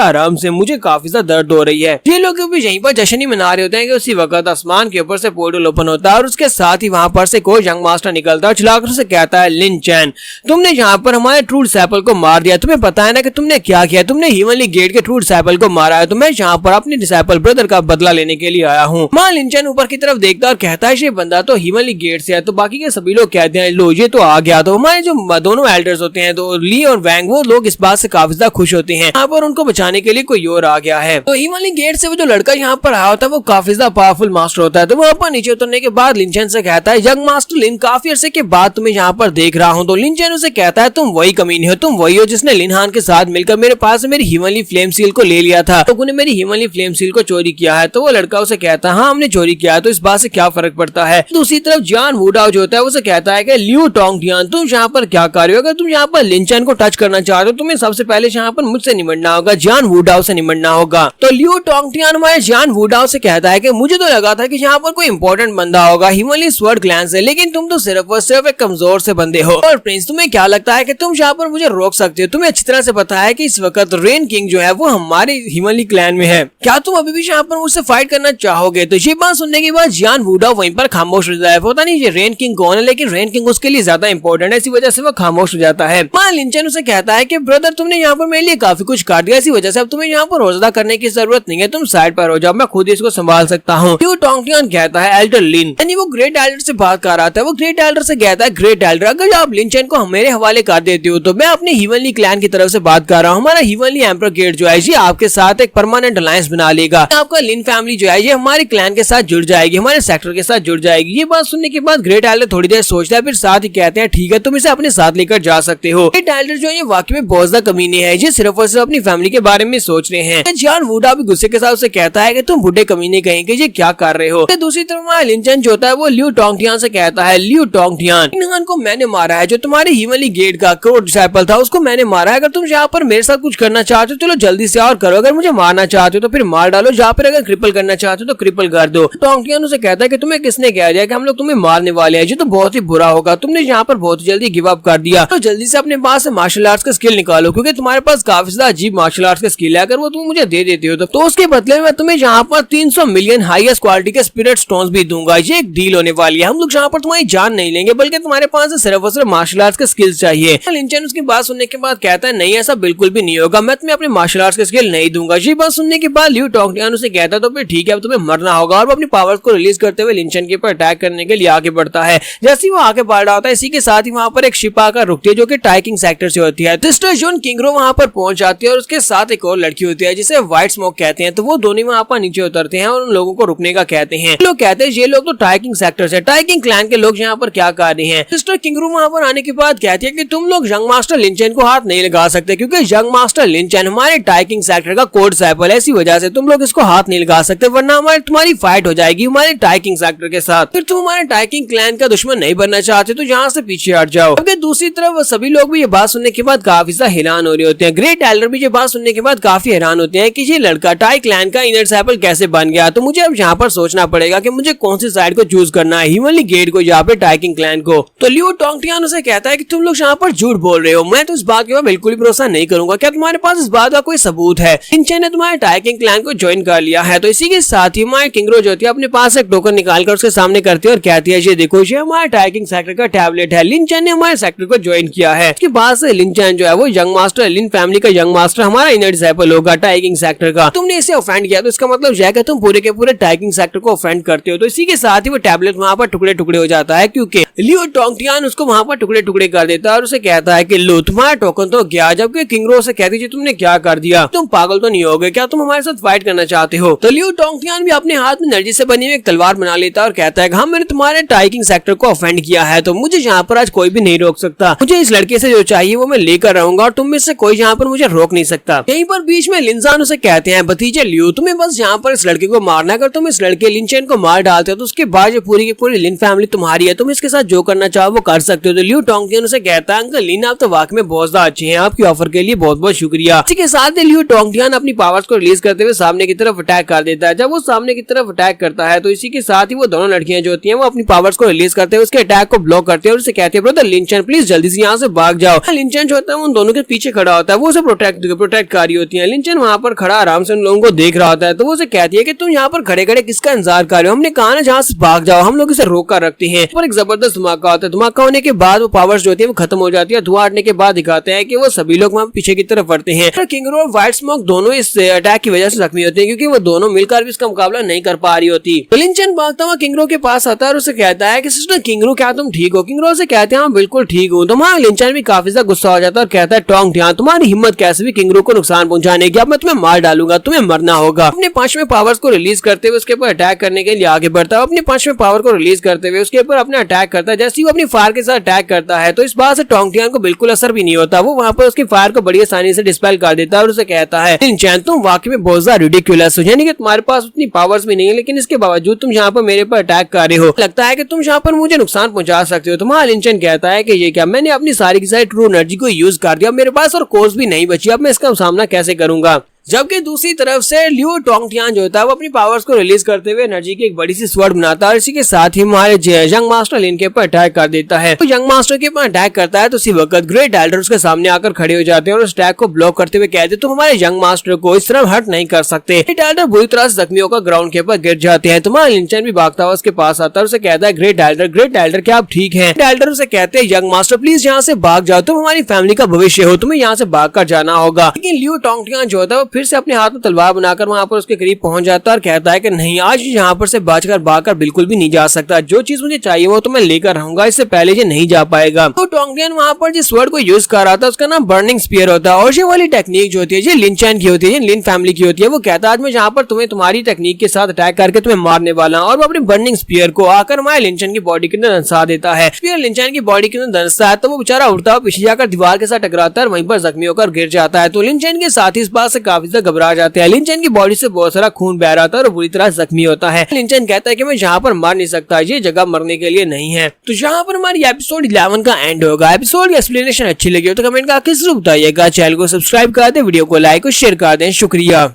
आराम से मुझे काफी ज्यादा दर्द हो रही है। ये लोग भी यहीं पर जश्न ही मना रहे होते हैं कि उसी वक्त आसमान के ऊपर से पोर्टल ओपन होता है और उसके साथ ही वहाँ पर से कोई यंग मास्टर निकलता है, चलाकर से कहता है लिनचेन तुमने यहाँ पर हमारे ट्रू डिसाइपल को मार दिया, तुम्हें पता है ना कि तुमने क्या किया, तुमने हेवनली गेट के ट्रू डिसाइपल को मारा है, तो मैं यहाँ पर अपने डिसाइपल ब्रदर का बदला लेने के लिए आया हूँ। मां लिनचेन ऊपर की तरफ देखता और कहता है ये बंदा तो हेवनली गेट से है। तो बाकी के सभी लोग कहते हैं लो ये तो आ गया। तो हमारे जो दोनों एल्डर्स होते हैं तो ली और वैंग वो लोग इस बात से काफी ज्यादा खुश होते हैं, यहाँ पर उनको बचाने के लिए कोई और आ गया है। तो हेवनली गेट से वो जो लड़का यहाँ पर आया होता है वो काफी ज्यादा पावरफुल मास्टर होता है। तो वहाँ पर नीचे उतरने के बाद लिनचेन से कहता है है यंग मास्टर लिन, काफी अरसे के बाद तुम्हें यहाँ पर देख रहा हूँ। तो लिन चैन उसे कहता है तुम वही कमीने हो, तुम वही हो जिसने लिन हान के साथ मिलकर मेरे पास मेरी हिमनली फ्लेम सील को ले लिया था। लोगों ने मेरी हिमनली फ्लेम सील को चोरी किया है। तो वो लड़का उसे कहता है हाँ हमने चोरी किया है, तो इस बात से क्या फर्क पड़ता है। दूसरी तरफ जान वुडाओ जो होता है उसे कहता है कि लियू टोंगटियान तुम यहाँ पर क्या कर रहे हो, अगर तुम यहाँ पर लिन चैन को टच करना चाहते हो तुम्हें सबसे पहले यहाँ पर मुझसे निमटना होगा, जान वुडाओ से निमटना होगा। तो लियू टोंगटियान हमारे जान वुडाओ से कहता है कि मुझे तो लगा था कि यहाँ पर कोई इंपॉर्टेंट बंदा होगा हिमनली स्वॉर्ड क्लैन से, लेकिन तुम तो सिर्फ और सिर्फ एक कमजोर से बंदे हो। और प्रिंस तुम्हें क्या लगता है कि तुम यहाँ पर मुझे रोक सकते हो? तुम्हें अच्छी तरह से पता है कि इस वक्त रेन किंग जो है वो हमारे हिमनली क्लैन में है, क्या तुम अभी भी यहाँ पर मुझसे फाइट करना चाहोगे? तो ये बात सुनने के बाद जान वुडाओ वहीं पर खामोश हो जाता है। पता नहीं ये रेन किंग कौन है, लेकिन रेन किंग उसके लिए ज्यादा इंपॉर्टेंट है, इसी वजह से वो खामोश हो जाता है। लिन चैन उसे कहता है कि ब्रदर तुमने यहाँ पर मेरे लिए काफी कुछ कर दिया, इसी वजह से अब तुम्हें यहाँ पर रोजदा करने की जरूरत नहीं है, तुम साइड पर हो जाओ, मैं खुद इसको संभाल सकता हूँ। लियू टोंगटियान कहता है एल्डर लिन, यानी वो ग्रेट एल्डर से बात कर रहा था। वो ग्रेट एल्डर से कहता है ग्रेट एल्डर अगर आप लिन चैन को मेरे हवाले कर देते हो तो मैं अपने हिमनली क्लैन की तरफ से बात कर रहा हूँ। हमारा हिमनली एम्पर गेट जो है ये आपके साथ एक परमानेंट अलायंस बना लेगा, आपका लिन फैमिली जो है ये हमारे क्लैन के साथ जुड़ जाएगी, हमारे सेक्टर के साथ जुड़ जाएगी। ये बात सुनने के बाद ग्रेट एल्डर थोड़ी देर सोचता है, फिर साथ ही कहते हैं ठीक है तुम इसे अपने साथ लेकर जा सकते हो। ग्रेट एल्डर जो है ये वाकई में बहुत ज्यादा कमीने हैं, ये सिर्फ और सिर्फ अपनी फैमिली के बारे में सोच रहे हैं। जान वुडाओ भी गुस्से के साथ उसे कहता है कि तुम बुढ़े कमीने कहेंगे ये क्या कर रहे हो। दूसरी तरफ लिन चैन जो होता है वो लियू टोंगटियान से कहता है लियू टोंगटियान लिन हान को मैंने मारा है, जो तुम्हारे हिमनली गेट का कोर डिसाइपल था उसको मैंने मारा है। अगर तुम यहाँ पर मेरे साथ कुछ करना चाहते हो चलो जल्दी से और करो, अगर मुझे मारना चाहते हो तो फिर मार डालो, जहाँ पर अगर क्रिपल करना चाहते हो तो क्रिपल कर दो। टोंगटियान उसे कहता है कि तुम्हें किसने कह दिया कि हम लोग तुम्हें मारने वाले हैं, ये तो बहुत ही बुरा होगा, तुमने यहाँ पर बहुत जल्दी गिव अप कर दिया, तो जल्दी से अपने पास मार्शल आर्ट्स का स्किल निकालो, क्योंकि तुम्हारे पास काफी ज्यादा अजीब मार्शल आर्ट्स का स्किल है। अगर वो तुम मुझे दे देते हो तो उसके बदले में तुम्हें यहाँ पर 300 मिलियन हाईएस्ट क्वालिटी के स्पिरिट स्टोन्स भी दूंगा। ये एक डील होने वाली है, हम लोग यहाँ पर तुम्हारी जान नहीं लेंगे बल्कि तुम्हारे पास सिर्फ और सिर्फ मार्शल आर्ट्स के स्किल्स चाहिए। लिन चैन उसकी बात सुनने के बाद कहता है नहीं ऐसा बिल्कुल भी नहीं होगा, मैं तुम्हें अपने मार्शल आर्ट्स के स्किल नहीं दूंगा। ये बात सुनने के बाद लियू टोंगटियान उसे कहता है तो फिर ठीक है अब तुम्हें मरना होगा, और वो अपनी पावर्स को रिलीज करते हुए लिन चैन के ऊपर अटैक करने के लिए आगे बढ़ता है। जैसे ही वो आगे बढ़ रहा होता है इसी के साथ ही वहाँ पर एक शिप आकर रुकती है जो कि टाइकिंग सेक्टर से होती है। सिस्टर जून किंगरो वहाँ पर पहुंच जाती है और उसके साथ एक और लड़की होती है जिसे व्हाइट स्मोक कहते हैं। तो वो दोनों वहाँ पर नीचे उतरते हैं और उन लोगों को रुकने का कहते हैं। लोग कहते हैं ये लोग तो टाइकिंग सेक्टर से, टाइकिंग क्लैन के लोग यहाँ पर क्या कर रहे हैं। सिस्टर किंगरो वहाँ पर आने के बाद कहती है कि तुम लोग यंग मास्टर लिन चैन को हाथ नहीं लगा सकते, क्योंकि यंग मास्टर लिन चैन हमारे टाइकिंग सेक्टर का कोड डिसाइपल है, इसी वजह से तुम लोग इसको हाथ नहीं लगा सकते, वरना तुम्हारी फाइट हो जाएगी हमारे टाइकिंग सेक्टर के साथ। फिर तुम हमारे टाइकिंग क्लैन का दुश्मन नहीं बनना चाहते तो यहाँ से पीछे हट जाओ। दूसरी तरफ सभी लोग भी ये बात सुनने के बाद काफी ज्यादा हैरान हो रहे होते हैं। ग्रेट एल्डर भी ये बात सुनने के बाद काफी हैरान होते हैं कि ये लड़का टाई क्लैन का इनर डिसाइपल कैसे बन गया। तो मुझे अब यहाँ पर सोचना पड़ेगा कि मुझे कौन सी साइड को चूज करना है, हिमनली गेट को या फिर टाइकिंग क्लैन को। तो लियू टोंगटियान उसे कहता है कि तुम लोग यहाँ पर झूठ बोल रहे हो, मैं तो इस बात के ऊपर बिल्कुल भी भरोसा नहीं करूंगा, क्या तुम्हारे पास इस बात का कोई सबूत है? लिन चैन ने तुम्हारे टाइकिंग क्लैन को ज्वाइन कर लिया है। तो इसी के साथ ही हमारे किंगरो जो होती है अपने पास एक टोकन निकालकर उसके सामने करती है और कहती है ये देखो ये हमारे टाइकिंग सेक्टर का टैबलेट है, लिन चैन ने हमारे सेक्टर को ज्वाइन किया है। इसके बाद से लिन चैन जो है वो यंग मास्टर, लिन फैमिली का यंग मास्टर, हमारा इनर डिसाइपल होगा टाइकिंग सेक्टर का। तुमने इसे ऑफेंड किया तो इसका मतलब यह है कि तुम पूरे के पूरे टाइकिंग सेक्टर को ऑफेंड करते हो। तो इसी के साथ ही वो टैबलेट वहाँ पर टुकड़े टुकड़े हो जाता है, क्योंकि लियू टोंगटियान उसको वहाँ पर टुकड़े टुकड़े कर देता है और उसे कहता है कि लो तुम्हारा टोकन तो गया। जबकि किंगरो से कहती है तुमने क्या कर दिया, तुम पागल तो नहीं हो गए, क्या तुम हमारे साथ फाइट करना चाहते हो? तो लियू टोंगटियान भी अपने हाथ में एनर्जी से बनी हुई एक तलवार बना लेता है और कहता है हाँ मैंने तुम्हारे टाइकिंग सेक्टर को ऑफेंड किया है, तो मुझे यहाँ पर आज कोई भी नहीं रोक सकता, मुझे इस लड़के से जो चाहिए वो मैं लेकर रहूंगा और तुम में से कोई यहाँ पर मुझे रोक नहीं सकता। यहीं पर बीच में लिनजान उसे कहते हैं भतीजे लियू तुम्हें बस यहाँ पर इस लड़के को मारना है, अगर तुम इस लड़के लिन चैन को मार डालते हो तो उसके बाद ये पूरी की पूरी लिन फैमिली तुम्हारी है, तुम इसके साथ जो करना चाहो वो कर सकते हो। तो लियू टोंगटियान उसे कहता है अंकल लिन आप तो वाकई में बहुत ज्यादा अच्छे हैं, आपकी ऑफर के लिए बहुत बहुत शुक्रिया। इसी के साथ लियू टोंगटियान अपनी पावर्स को रिलीज करते हुए सामने की तरफ अटैक कर देता है। जब वो सामने की तरफ अटैक करता है तो इसी के साथ ही वो दोनों लड़कियां जो होती हैं वो अपनी पावर्स को रिलीज करते हैं, उसके अटैक को ब्लॉक करते हैं और उसे कहते हैं ब्रदर लिन चैन प्लीज जल्दी से यहाँ से भाग जाओ। लिन चैन जो होता है उन दोनों के पीछे खड़ा होता है, वो उसे प्रोटेक्ट कर रही होती है। लिन चैन वहाँ पर खड़ा आराम से उन लोगों को देख रहा होता है। तो वो उसे कहती है कि तुम यहाँ पर खड़े खड़े किसका इंतजार कर रहे हो, हमने कहा ना जहाँ से भाग जाओ, हम लोग इसे रोक कर रखते हैं। पर एक जबरदस्त धमाका होता है, धमाका होने के बाद वो पावर्स जो होती है वो खत्म हो जाती है। धुआं हटने के बाद दिखाते हैं कि वो सभी लोग वहाँ पीछे की तरफ बढ़ते हैं। किंगरो और व्हाइट स्मोक दोनों इस अटैक की वजह से जख्मी होते हैं, क्योंकि वो दोनों मिलकर भी इसका मुकाबला नहीं कर पा रही होती। तो लिन चैन भागता हुआ किंगरो के पास आता है और उसे कहता है कि सिस्टर किंगरो क्या तुम ठीक हो? किंगरो से कहते हैं हाँ बिल्कुल ठीक हूँ। तो वहाँ लिन चैन भी काफी ज्यादा गुस्सा हो जाता है और कहता है टोंगटियान तुम्हारी हिम्मत कैसे भी किंगरो को नुकसान पहुंचाने की, अब मैं तुम्हें मार डालूंगा, तुम्हें मरना होगा। अपने 5वें पावर्स को रिलीज करते हुए उसके ऊपर अटैक करने के लिए आगे बढ़ता है। अपने 5वें पावर को रिलीज करते हुए उसके ऊपर अपना अटैक करता है। जैसे ही वो अपनी फायर के साथ अटैक करता है तो इस बात से टोंगटियान को बिल्कुल असर भी नहीं होता। वो वहाँ पर उसकी फायर को बड़ी आसानी से डिस्पेल कर देता है और उसे कहता है लिनचैन तुम वाकई में बहुत ज्यादा रिडिकुलस हो, यानी कि तुम्हारे पास उतनी पावर्स भी नहीं है लेकिन इसके बावजूद तुम यहाँ पर मेरे पर अटैक कर रहे हो, लगता है कि तुम यहाँ पर मुझे नुकसान पहुंचा सकते हो। तुम्हारा लिनचैन कहता है कि ये क्या, मैंने अपनी सारी की सारी ट्रू एनर्जी को यूज कर दिया, मेरे पास और कोर्स भी नहीं बची, अब मैं इसका सामना कैसे करूंगा। जबकि दूसरी तरफ से लियो टोंगटियान जो होता है वो अपनी पावर्स को रिलीज करते हुए एनर्जी की एक बड़ी सी स्वॉर्ड बनाता है और इसी के साथ ही हमारे यंग मास्टर लिन के ऊपर अटैक कर देता है। तो यंग मास्टर के ऊपर अटैक करता है तो उसी वक्त ग्रेट एल्डर उसके सामने आकर खड़े हो जाते हैं और उस अटैक को ब्लॉक करते हुए कहते हैं तुम हमारे यंग मास्टर को इस तरह हर्ट नहीं कर सकते। ग्रेट एल्डर बुरी तरह से जख्मी होकर ग्राउंड के ऊपर गिर जाते हैं। तुम्हारा लिनचैन भी भागता हुआ उसके पास आता है, उसे कहता है ग्रेट एल्डर क्या आप ठीक है? ग्रेट एल्डर उसे कहते हैं यंग मास्टर प्लीज यहाँ से भाग जाओ, तुम हमारी फैमिली का भविष्य हो, तुम्हें यहाँ से भाग कर जाना होगा। लेकिन लियो टोंगटियान जो होता है वो फिर से अपने हाथ में तलवार बनाकर वहाँ पर उसके करीब पहुंच जाता है और कहता है कि नहीं, आज यहाँ पर से बचकर भागकर बिल्कुल भी नहीं जा सकता, जो चीज मुझे चाहिए वो तो मैं लेकर रहूंगा, इससे पहले ये नहीं जा पाएगा। तो टोंगटियान वहाँ पर जिस वर्ड को यूज कर रहा था उसका नाम बर्निंग स्पीयर होता है और ये वाली टेक्निक जो होती है ये लिनचैन की होती है, लिन फैमिली की होती है। वो कहता है आज मैं यहाँ पर तुम्हें तुम्हारी टेक्निक के साथ अटैक करके तुम्हें मारने वाला हूँ और वो अपने बर्निंग स्पीयर को आकर हमारे लिनचैन की बॉडी के अंदर धंसा देता है। स्पीयर लिनचैन की बॉडी के अंदर धंसता है तो वो बेचारा उड़ता हुआ पीछे जाकर दीवार के साथ टकराता है और वहीं पर जख्मी होकर गिर जाता है। तो लिनचैन के साथ ही इस बात से काफी ज्यादा घबरा जाते हैं। लिनचैन की बॉडी से बहुत सारा खून बह रहा था और बुरी तरह जख्मी होता है। लिनचैन कहता है कि मैं यहाँ पर मर नहीं सकता, ये जगह मरने के लिए नहीं है। तो यहाँ पर हमारी एपिसोड 11 का एंड होगा। एपिसोड की एक्सप्लेनेशन अच्छी लगी हो तो कमेंट करके जरूर बताइएगा। चैनल को सब्सक्राइब कर दें, वीडियो को लाइक और शेयर कर दें। शुक्रिया।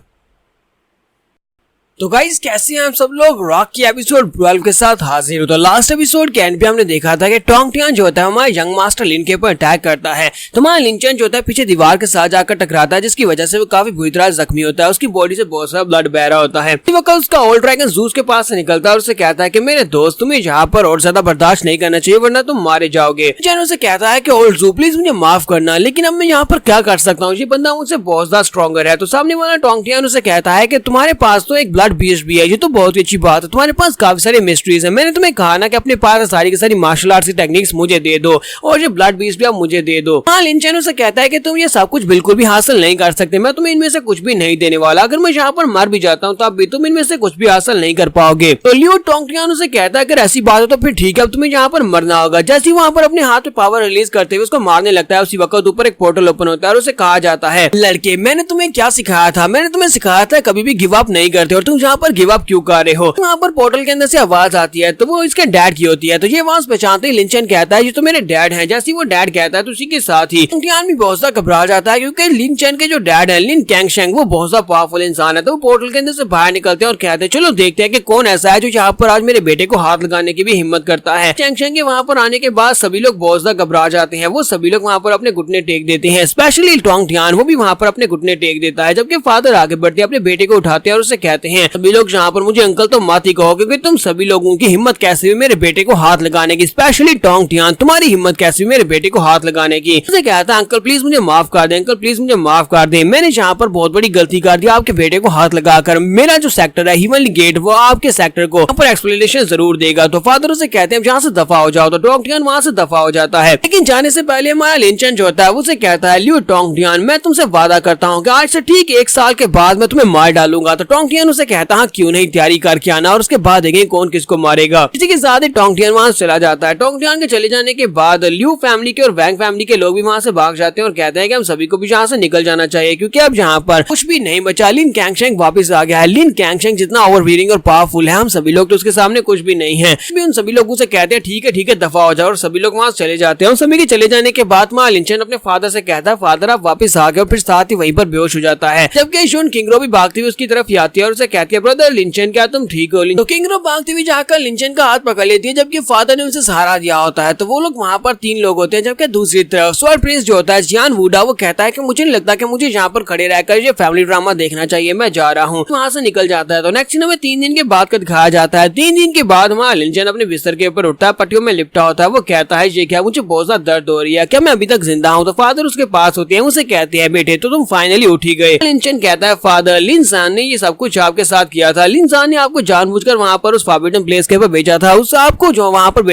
तो गाइस कैसे हैं आप सब लोग, रॉक की एपिसोड 12 के साथ हाजिर हो। तो लास्ट एपिसोड के एंड पे हमने देखा था कि टोंगटियान जो होता है हमारे यंग मास्टर लिन के ऊपर अटैक करता है। तो हमारा लिनचैन जो होता है पीछे दीवार के साथ जाकर टकराता है जिसकी वजह से वो काफी बुरी तरह जख्मी होता है, उसकी बॉडी से बहुत सारा ब्लड बह रहा होता है। वो कल उसका ओल्ड ड्रैगन ज़ूस के पास से निकलता है और उसे कहता है कि मेरे दोस्त तुम्हें यहाँ पर और ज्यादा बर्दाश्त नहीं करना चाहिए वरना तुम मारे जाओगे। लिनचैन उसे कहता है कि ओल्ड ज़ू प्लीज मुझे माफ करना, लेकिन अब मैं यहाँ पर क्या कर सकता हूँ, ये बंदा मुझसे बहुत ज्यादा स्ट्रॉन्गर है। तो सामने वाला टोंगटियान उसे कहता है कि तुम्हारे पास तो एक ब्लड बीस्ट भी है, ये तो बहुत ही अच्छी बात है, तुम्हारे पास काफी सारे मिस्ट्रीज हैं। मैंने तुम्हें कहा ना कि अपने पास सारी की सारी मार्शल आर्ट्स की टेक्निक्स मुझे दे दो और ये ब्लड बीस्ट भी आप मुझे दे दो। हाँ, लिनचैन उसे कहता है कि तुम ये सब कुछ बिल्कुल भी हासिल नहीं कर सकते, मैं तुम्हें इनमें से कुछ भी नहीं देने वाला, अगर मैं यहाँ पर मर भी जाता हूँ तो अब भी तुम इनमें से कुछ भी हासिल नहीं कर पाओगे। तो लियो टोंगटियान उसे कहता है अगर ऐसी बात है तो फिर ठीक है, अब तुम्हें यहाँ पर मरना होगा। जैसे ही वहाँ पर अपने हाथ में पावर रिलीज करते हुए उसको मारने लगता है उसी वक्त ऊपर एक पोर्टल ओपन होता है और उसे कहा जाता है लड़के मैंने तुम्हें क्या सिखाया था, मैंने तुम्हें सिखाया था कभी भी गिव अप नहीं करते और तुम यहाँ पर गिव अप क्यों कर रहे हो। वहाँ पर पोर्टल के अंदर से आवाज आती है तो वो इसके डैड की होती है। तो ये आवाज पहचानते ही लिनचैन कहता है ये तो मेरे डैड हैं। जैसे वो डैड कहता है तो उसी के साथ ही टोंगटियान भी बहुत ज्यादा घबरा जाता है क्योंकि लिनचैन के जो डैड है लिन कैंगशेंग वो बहुत ज्यादा पावरफुल इंसान है। तो वो पोर्टल के अंदर से बाहर निकलते हैं और कहते हैं चलो देखते हैं कि कौन ऐसा है जो यहाँ पर आज मेरे बेटे को हाथ लगाने की भी हिम्मत करता है। कैंगशेंग के वहाँ पर आने के बाद सभी लोग बहुत ज्यादा घबरा जाते हैं, वो सभी लोग वहाँ पर अपने घुटने टेक देते हैं, स्पेशली टोंगटियान वो भी वहाँ पर अपने घुटने टेक देता है। जबकि फादर आगे बढ़ते हैं अपने बेटे को उठाते हैं और उसे कहते हैं सभी लोग यहाँ पर मुझे अंकल तो मत ही कहो क्योंकि तुम सभी लोगों की हिम्मत कैसे हुई मेरे बेटे को हाथ लगाने की, स्पेशली टोंगटियान तुम्हारी हिम्मत कैसे हुई मेरे बेटे को हाथ लगाने की। उसे कहता है अंकल प्लीज मुझे माफ कर दे, अंकल प्लीज मुझे माफ कर दे, मैंने यहाँ पर बहुत बड़ी गलती कर दी आपके बेटे को हाथ लगाकर। मेरा जो सेक्टर है हेवनली गेट वो आपके सेक्टर को यहाँ पर एक्सप्लेनेशन जरूर देगा। तो फादर उसे कहते हैं यहाँ से दफा हो जाओ। तो टोंगटियान वहाँ से दफा हो जाता है, लेकिन जाने से पहले हमारा लिनचैन जो होता है उसे कहता है लियो टोंगटियान मैं तुमसे वादा करता हूँ कि आज से ठीक 1 साल के बाद मैं तुम्हें मार डालूंगा। तो टोंगटियान उसे कहता है क्यों नहीं, तैयारी करके आना और उसके बाद देखेंगे कौन किसको मारेगा। इसी के साथ ही टोंगटियान वहाँ चला जाता है। टोंगटियान के चले जाने के बाद लियू फैमिली के और वैंग फैमिली के लोग भी वहाँ से भाग जाते हैं और कहते हैं कि हम सभी को भी यहाँ से निकल जाना चाहिए क्योंकि अब यहाँ पर कुछ भी नहीं बचा। लिन कैंगशेंग वापस आ गया है। लिन कैंगशेंग जितना ओवरवीरिंग और पावरफुल है हम सभी लोग तो उसके सामने कुछ भी नहीं है। उन सभी लोगों से कहते हैं ठीक है दफा हो जाओ और सभी लोग वहाँ चले जाते हैं। सभी के चले जाने के बाद वहाँ लिनचैन अपने फादर से कहता है फादर आप वापस आ गए और फिर साथ ही वहीं पर बेहोश हो जाता है। जबकि शून किंगरो भी भागती हुई उसकी तरफ आती है और उसे कहती है ब्रदर लिनचैन क्या तुम ठीक हो। तो किंगरो भागती हुई जाकर लिनचैन का हाथ पकड़ लेती है जबकि फादर ने उसे सहारा दिया होता है। तो वो लोग वहाँ पर 3 लोग होते हैं जबकि दूसरी तरफ स्वर्ड प्रिंस जो होता है जियान वुडा वो कहता है कि मुझे नहीं लगता कि मुझे यहाँ पर खड़े रहकर ये फैमिली ड्रामा देखना चाहिए, मैं जा रहा हूँ। वहाँ से निकल जाता है। तो नेक्स्ट सीन में 3 दिन के बाद का दिखाया जाता है। 3 दिन के बाद हमारा लिनचैन अपने बिस्तर के ऊपर उठता है, पट्टियों में लिपटा होता है। वो कहता है ये क्या, मुझे बहुत ज्यादा दर्द हो रही है, क्या मैं अभी तक जिंदा हूँ। तो फादर उसके पास होते हैं, उसे कहते हैं बेटे तो तुम फाइनली उठ ही गए। लिनचैन कहता है फादर लिन सान ने ये सब कुछ आपके साथ किया था। लिनसान ने आपको जानबूझकर वहाँ पर उस फॉरबिडन प्लेस के ऊपर भेजा था। उस आपको जो वहाँ पर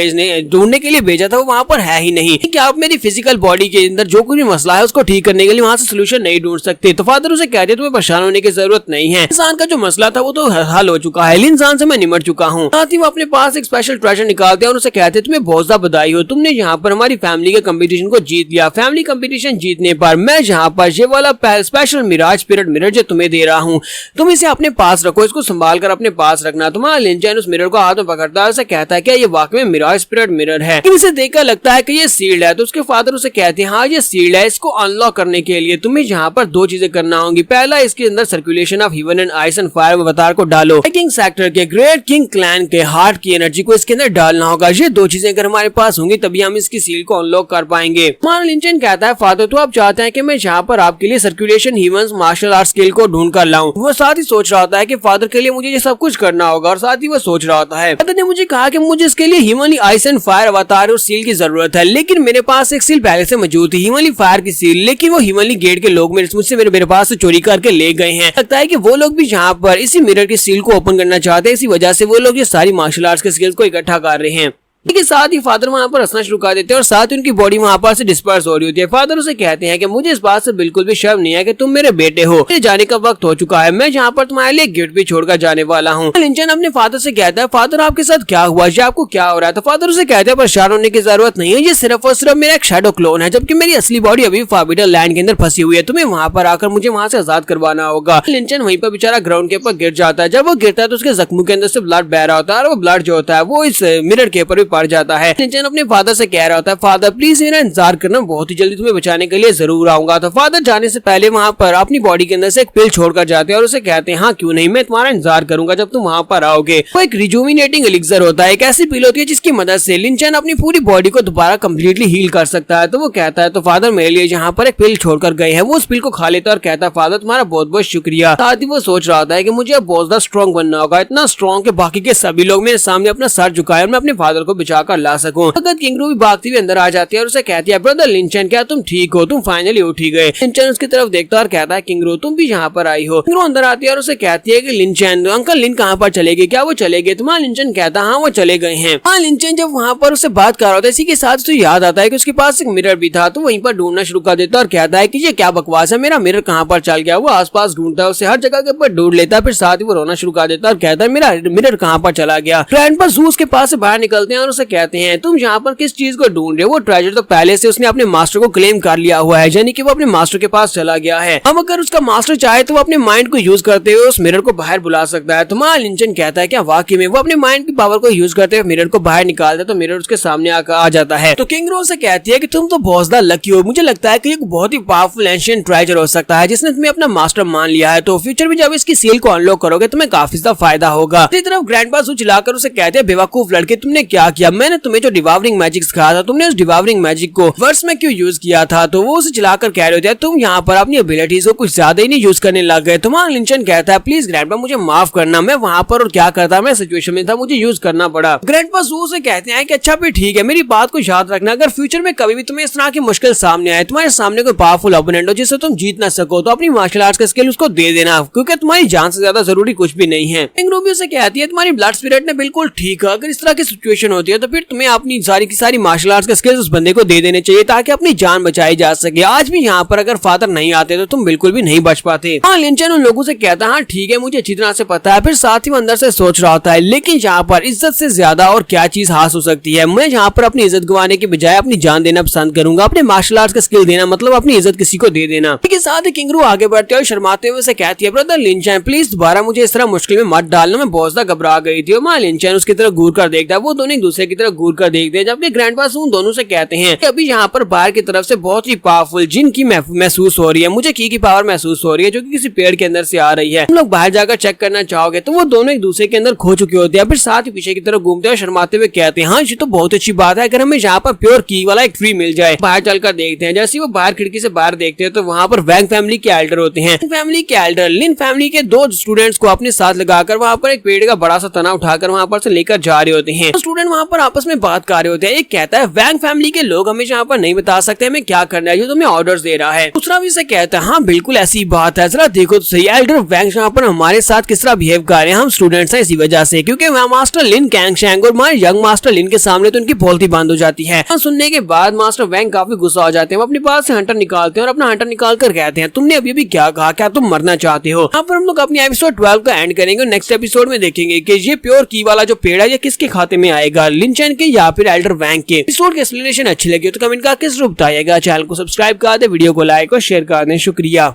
ढूंढने के लिए भेजा था वो वहाँ पर है ही नहीं। क्या आप मेरी फिजिकल बॉडी के अंदर जो कुछ भी मसला है उसको ठीक करने के लिए वहाँ से सोल्यूशन नहीं ढूंढ सकते? तो फादर उसे कहते तुम्हें परेशान होने की जरूरत नहीं है, इंसान का जो मसला था वो तो हल हो चुका है, इंसान से मैं निमट चुका हूँ। साथ ही वो अपने पास एक स्पेशल ट्रेजर निकालते हैं और उसे कहते हैं तुम्हें बहुत ज्यादा बधाई हो, तुमने यहाँ पर हमारी फैमिली के कंपटीशन को जीत लिया। फैमिली कंपटीशन जीतने पर मैं यहाँ पर ये वाला स्पेशल मिराज स्पिरिट मिरर जो तुम्हें दे रहा हूँ, तुम इसे अपने पास रखो, इसको संभाल कर अपने पास रखना। तुम्हारा लिनचैन उस मिरर को हाथ में पकड़ता है, उसे कहता है क्या ये वाकई में मिराज स्पिरिट मिरर है? इसे देखकर लगता है कि ये सील्ड है। तो उसके फादर उसे कहते हैं हाँ ये सील्ड है, इसको अनलॉक करने के लिए तुम्हें यहाँ पर दो चीजें करना होंगी। पहला, इसके अंदर circulation of heaven and ice and fire अवतार को डालो। किंग सेक्टर के ग्रेट किंग क्लैन के हार्ट की एनर्जी को इसके अंदर डालना होगा। ये दो चीजें अगर हमारे पास होंगी तभी हम इसकी सील को अनलॉक कर पाएंगे। हमारा लिनचैन कहता है फादर तो आप चाहते हैं कि मैं यहाँ पर आपके लिए circulation heaven martial art skill को ढूंढ कर लाऊं। वो साथ ही सोच रहा होता है कि फादर के लिए मुझे ये सब कुछ करना होगा और साथ ही वो सोच रहा होता है फादर ने मुझे कहा कि मुझे इसके लिए हेवनली आइस एंड फायर अवतार और सील की जरूरत है, लेकिन मेरे पास एक सील पहले से मौजूद थी हेवनली फायर की सील, लेकिन वो हेवनली गेट के लोग मुझसे मेरे पास से चोरी करके ले गए हैं। लगता है कि वो लोग भी यहाँ पर इसी मिरर की सील को ओपन करना चाहते हैं, इसी वजह से वो लोग ये सारी मार्शल आर्ट्स के स्किल्स को इकट्ठा कर रहे हैं। के साथ ही फादर वहाँ पर हंसना शुरू कर देते हैं और साथ ही उनकी बॉडी वहाँ पर से डिस्पर्स हो रही होती है। फादर उसे कहते हैं कि मुझे इस बात से बिल्कुल भी शर्म नहीं है कि तुम मेरे बेटे हो, मेरे जाने का वक्त हो चुका है, मैं यहाँ पर तुम्हारे लिए गिफ्ट भी छोड़कर जाने वाला हूँ। लिनचैन अपने फादर से कहता है फादर आपके साथ क्या हुआ, ये आपको क्या हो रहा है? तो फादर उसे कहते हैं परेशान होने की जरूरत नहीं है, ये सिर्फ और सिर्फ मेरा एक शैडो क्लोन है, जबकि मेरी असली बॉडी अभी फॉरबिडन लैंड के अंदर फंसी हुई है, तुम्हें वहाँ पर आकर मुझे वहाँ से आजाद करवाना होगा। लिनचैन वहीं पर बेचारा ग्राउंड के ऊपर गिर जाता है। जब वो गिरता है तो उसके जख्मों के अंदर से ब्लड बह रहा होता है और वो ब्लड जो होता है वो इस मिरर के ऊपर भी पड़ जाता है। लिनचैन अपने फादर से कह रहा होता है फादर प्लीज मेरा इंतजार करना, बहुत ही जल्दी तुम्हें बचाने के लिए जरूर आऊंगा। तो फादर जाने से पहले वहाँ पर अपनी बॉडी के अंदर से एक पिल छोड़कर जाते हैं और उसे कहते हैं हाँ क्यों नहीं, मैं तुम्हारा इंतजार करूंगा जब तुम वहाँ पर आओगे। वो एक रिजुविनेटिंग एलिक्सर होता है, एक ऐसी पिल होती है जिसकी मदद से लिनचैन अपनी पूरी बॉडी को दोबारा कम्प्लीटली हील कर सकता है। तो वो कहता है तो फादर मेरे लिए यहाँ पर एक पिल छोड़कर गए हैं। वो उस पिल को खा लेता है और कहता है फादर तुम्हारा बहुत बहुत शुक्रिया। साथ ही वो सोच रहा था कि मुझे अब बहुत ज्यादा स्ट्रॉन्ग बनना होगा, इतना स्ट्रॉन्ग कि बाकी के सभी लोग मेरे सामने अपना सर झुकाए और मैं अपने फादर को बचा कर ला सकूं। किंगरू भी भागती हुई अंदर आ जाती है और उसे कहती है ब्रदर लिनचैन क्या तुम ठीक हो, तुम फाइनली उठ ही गए। लिनचैन उसकी तरफ देखता है और कहता है किंगरू तुम भी यहाँ पर आई हो। किंगरू अंदर आती है और उसे कहती है कि लिनचैन अंकल लिन कहाँ पर चले गए, क्या वो चले गए? तुम्हारा लिनचैन कहता है हाँ वो चले गए हैं। हाँ लिनचैन जब वहाँ पर उससे बात कर रहा होता है इसी के साथ उसे याद आता है कि उसके पास एक मिरर भी था, तो वहीं पर ढूंढना शुरू कर देता है और कहता है कि ये क्या बकवास है, मेरा मिरर कहाँ पर चल गया? वो आसपास ढूंढता है, उसे हर जगह के ऊपर ढूंढ लेता है, फिर साथ ही वो रोना शुरू कर देता है और कहता है मेरा मिरर कहाँ पर चला गया। ग्रैंडपा जूस के पास से बाहर निकलते हैं और उसे कहते हैं तुम यहाँ पर किस चीज को ढूंढ रहे हो? वो ट्रेजर तो पहले से उसने अपने मास्टर को क्लेम कर लिया हुआ है, यानी कि वो अपने मास्टर के पास चला गया है। अब अगर उसका मास्टर चाहे तो वो अपने माइंड को यूज करते हुए उस मिरर को बाहर बुला सकता है। तुम्हारा लिनचैन कहता है क्या वाकई में? वो अपने माइंड की पावर को यूज करते हुए मिरर को बाहर निकालता है तो मिरर उसके सामने आ जाता है। तो किंगरू से कहती है कि तुम तो बहुत ज्यादा लकी हो, मुझे लगता है कि एक बहुत ही पावरफुल एंशिएंट ट्रेजर हो सकता है जिसने तुम्हें अपना मास्टर मान लिया है, तो फ्यूचर में जब इसकी सील को अनलॉक करोगे तुम्हें काफी ज्यादा फायदा होगा। दूसरी तरफ ग्रैंडपा जू चिल्लाकर उसे कहते हैं बेवकूफ लड़के तुमने क्या किया, मैंने तुम्हें जो डिवावरिंग मैजिक सिखाया था तुमने उस डिवावरिंग मैजिक को वर्स में क्यों यूज किया था? तो वो उसे चिल्लाकर कह रहे थे तुम यहाँ पर अपनी एबिलिटीज को कुछ ज्यादा ही नहीं यूज करने लग गए। तुम्हारा लिनचैन कहता है प्लीज ग्रैंडपा मुझे माफ करना, मैं वहाँ पर और क्या करता, मैं सिचुएशन में था, मुझे यूज करना पड़ा। ग्रैंडपा जू से कहते हैं कि अच्छा भी ठीक है, मेरी बात को याद रखना, अगर फ्यूचर में कभी भी तुम्हें इस तरह की मुश्किल सामने आए, तुम्हारे सामने कोई पावरफुल ओपोनेंट हो जिससे तुम जीत ना सको, तो अपनी मार्शल आर्ट्स का स्किल उसको दे देना, क्योंकि तुम्हारी जान से ज्यादा जरूरी कुछ भी नहीं है। किंगरू भी उसे कहती है तुम्हारी ब्लड स्पिरिट ने बिल्कुल ठीक है, अगर इस तरह की सिचुएशन होती है तो फिर तुम्हें अपनी सारी की सारी मार्शल आर्ट्स का स्किल्स उस बंदे को दे देने चाहिए ताकि अपनी जान बचाई जा सके। आज भी यहाँ पर अगर फादर नहीं आते तो तुम बिल्कुल भी नहीं बच पाते। हाँ लिनचैन उन लोगों से कहता है हाँ ठीक है मुझे अच्छी तरह से पता है, फिर साथ ही वो अंदर से सोच रहा होता है लेकिन यहाँ पर इज्जत से ज्यादा और क्या चीज हासिल हो सकती है, मैं यहाँ पर अपनी इज्जत गंवाने के बजाय अपनी जान देना पसंद करूंगा, अपने मार्शल आर्ट्स का स्किल देना मतलब अपनी इज्जत किसी को दे देना। के साथ ही किंगरू आगे बढ़ते हुए शर्माते हुए से कहती है ब्रदर लिनचैन प्लीज दोबारा मुझे इस तरह मुश्किल में मत डालना, मैं बहुत ज्यादा घबरा गई थी। और लिनचैन उसकी तरफ घूर कर देखता है, वो दोनों एक दूसरे की तरफ घूर कर देखते हैं, जबकि ग्रैंडपा उन दोनों से कहते हैं कि अभी यहाँ पर बाहर की तरफ से बहुत ही पावरफुल जिन की महसूस हो रही है, मुझे की पावर महसूस हो रही है जो कि किसी पेड़ के अंदर से आ रही है, तुम लोग बाहर जाकर चेक करना चाहोगे? तो वो दोनों एक दूसरे के अंदर खो चुके होते हैं, फिर साथ ही पीछे की तरफ घूमते हुए शर्माते हुए कहते हैं हाँ ये तो बहुत अच्छी बात है, अगर हमें यहाँ पर प्योर की वाला एक ट्री मिल जाए। बाहर चलकर देखते हैं, जैसे वो बाहर खिड़की से बाहर देखते हैं तो वहाँ पर वैंग फैमिली के एल्डर होते हैं। फैमिली के एल्डर लिन फैमिली के दो स्टूडेंट्स को अपने साथ लगाकर वहाँ पर एक पेड़ का बड़ा सा तना उठाकर वहाँ पर से लेकर जा रहे होते हैं। स्टूडेंट वहाँ पर आपस में बात कर रहे होते हैं। एक कहता है वैंग फैमिली के लोग हमें यहाँ पर नहीं बता सकते हमें क्या करना है, जो तुम्हें ऑर्डर्स दे रहा है। दूसरा भी से कहता है हाँ बिल्कुल ऐसी बात है, जरा देखो तो सही एल्डर वैंग यहाँ पर हमारे साथ किस तरह बिहेव कर रहे हैं, हम स्टूडेंट्स हैं इसी वजह से, क्योंकि मास्टर लिन कैंगशैंग और हमारे यंग मास्टर लिन के सामने तो उनकी बोलती बंद हो जाती है। सुनने के बाद मास्टर वैंग काफी गुस्सा हो जाते हैं, वो अपने पास से हंटर निकालते हैं और अपना हंटर निकाल कर कहते हैं तुमने अभी भी क्या कहा, क्या तुम मरना चाहते हो। यहाँ पर हम लोग अपनी एपिसोड 12 का एंड करेंगे और नेक्स्ट एपिसोड में देखेंगे कि ये प्योर की वाला जो पेड़ है ये किसके खाते में आएगा, लिन चैन के या फिर एल्डर वैंग के। एपिसोड की एक्सप्लेनेशन अच्छी लगी तो कमेंट करके जरूर बताइएगा। चैनल को सब्सक्राइब कर दे, वीडियो को लाइक और शेयर कर दें। शुक्रिया।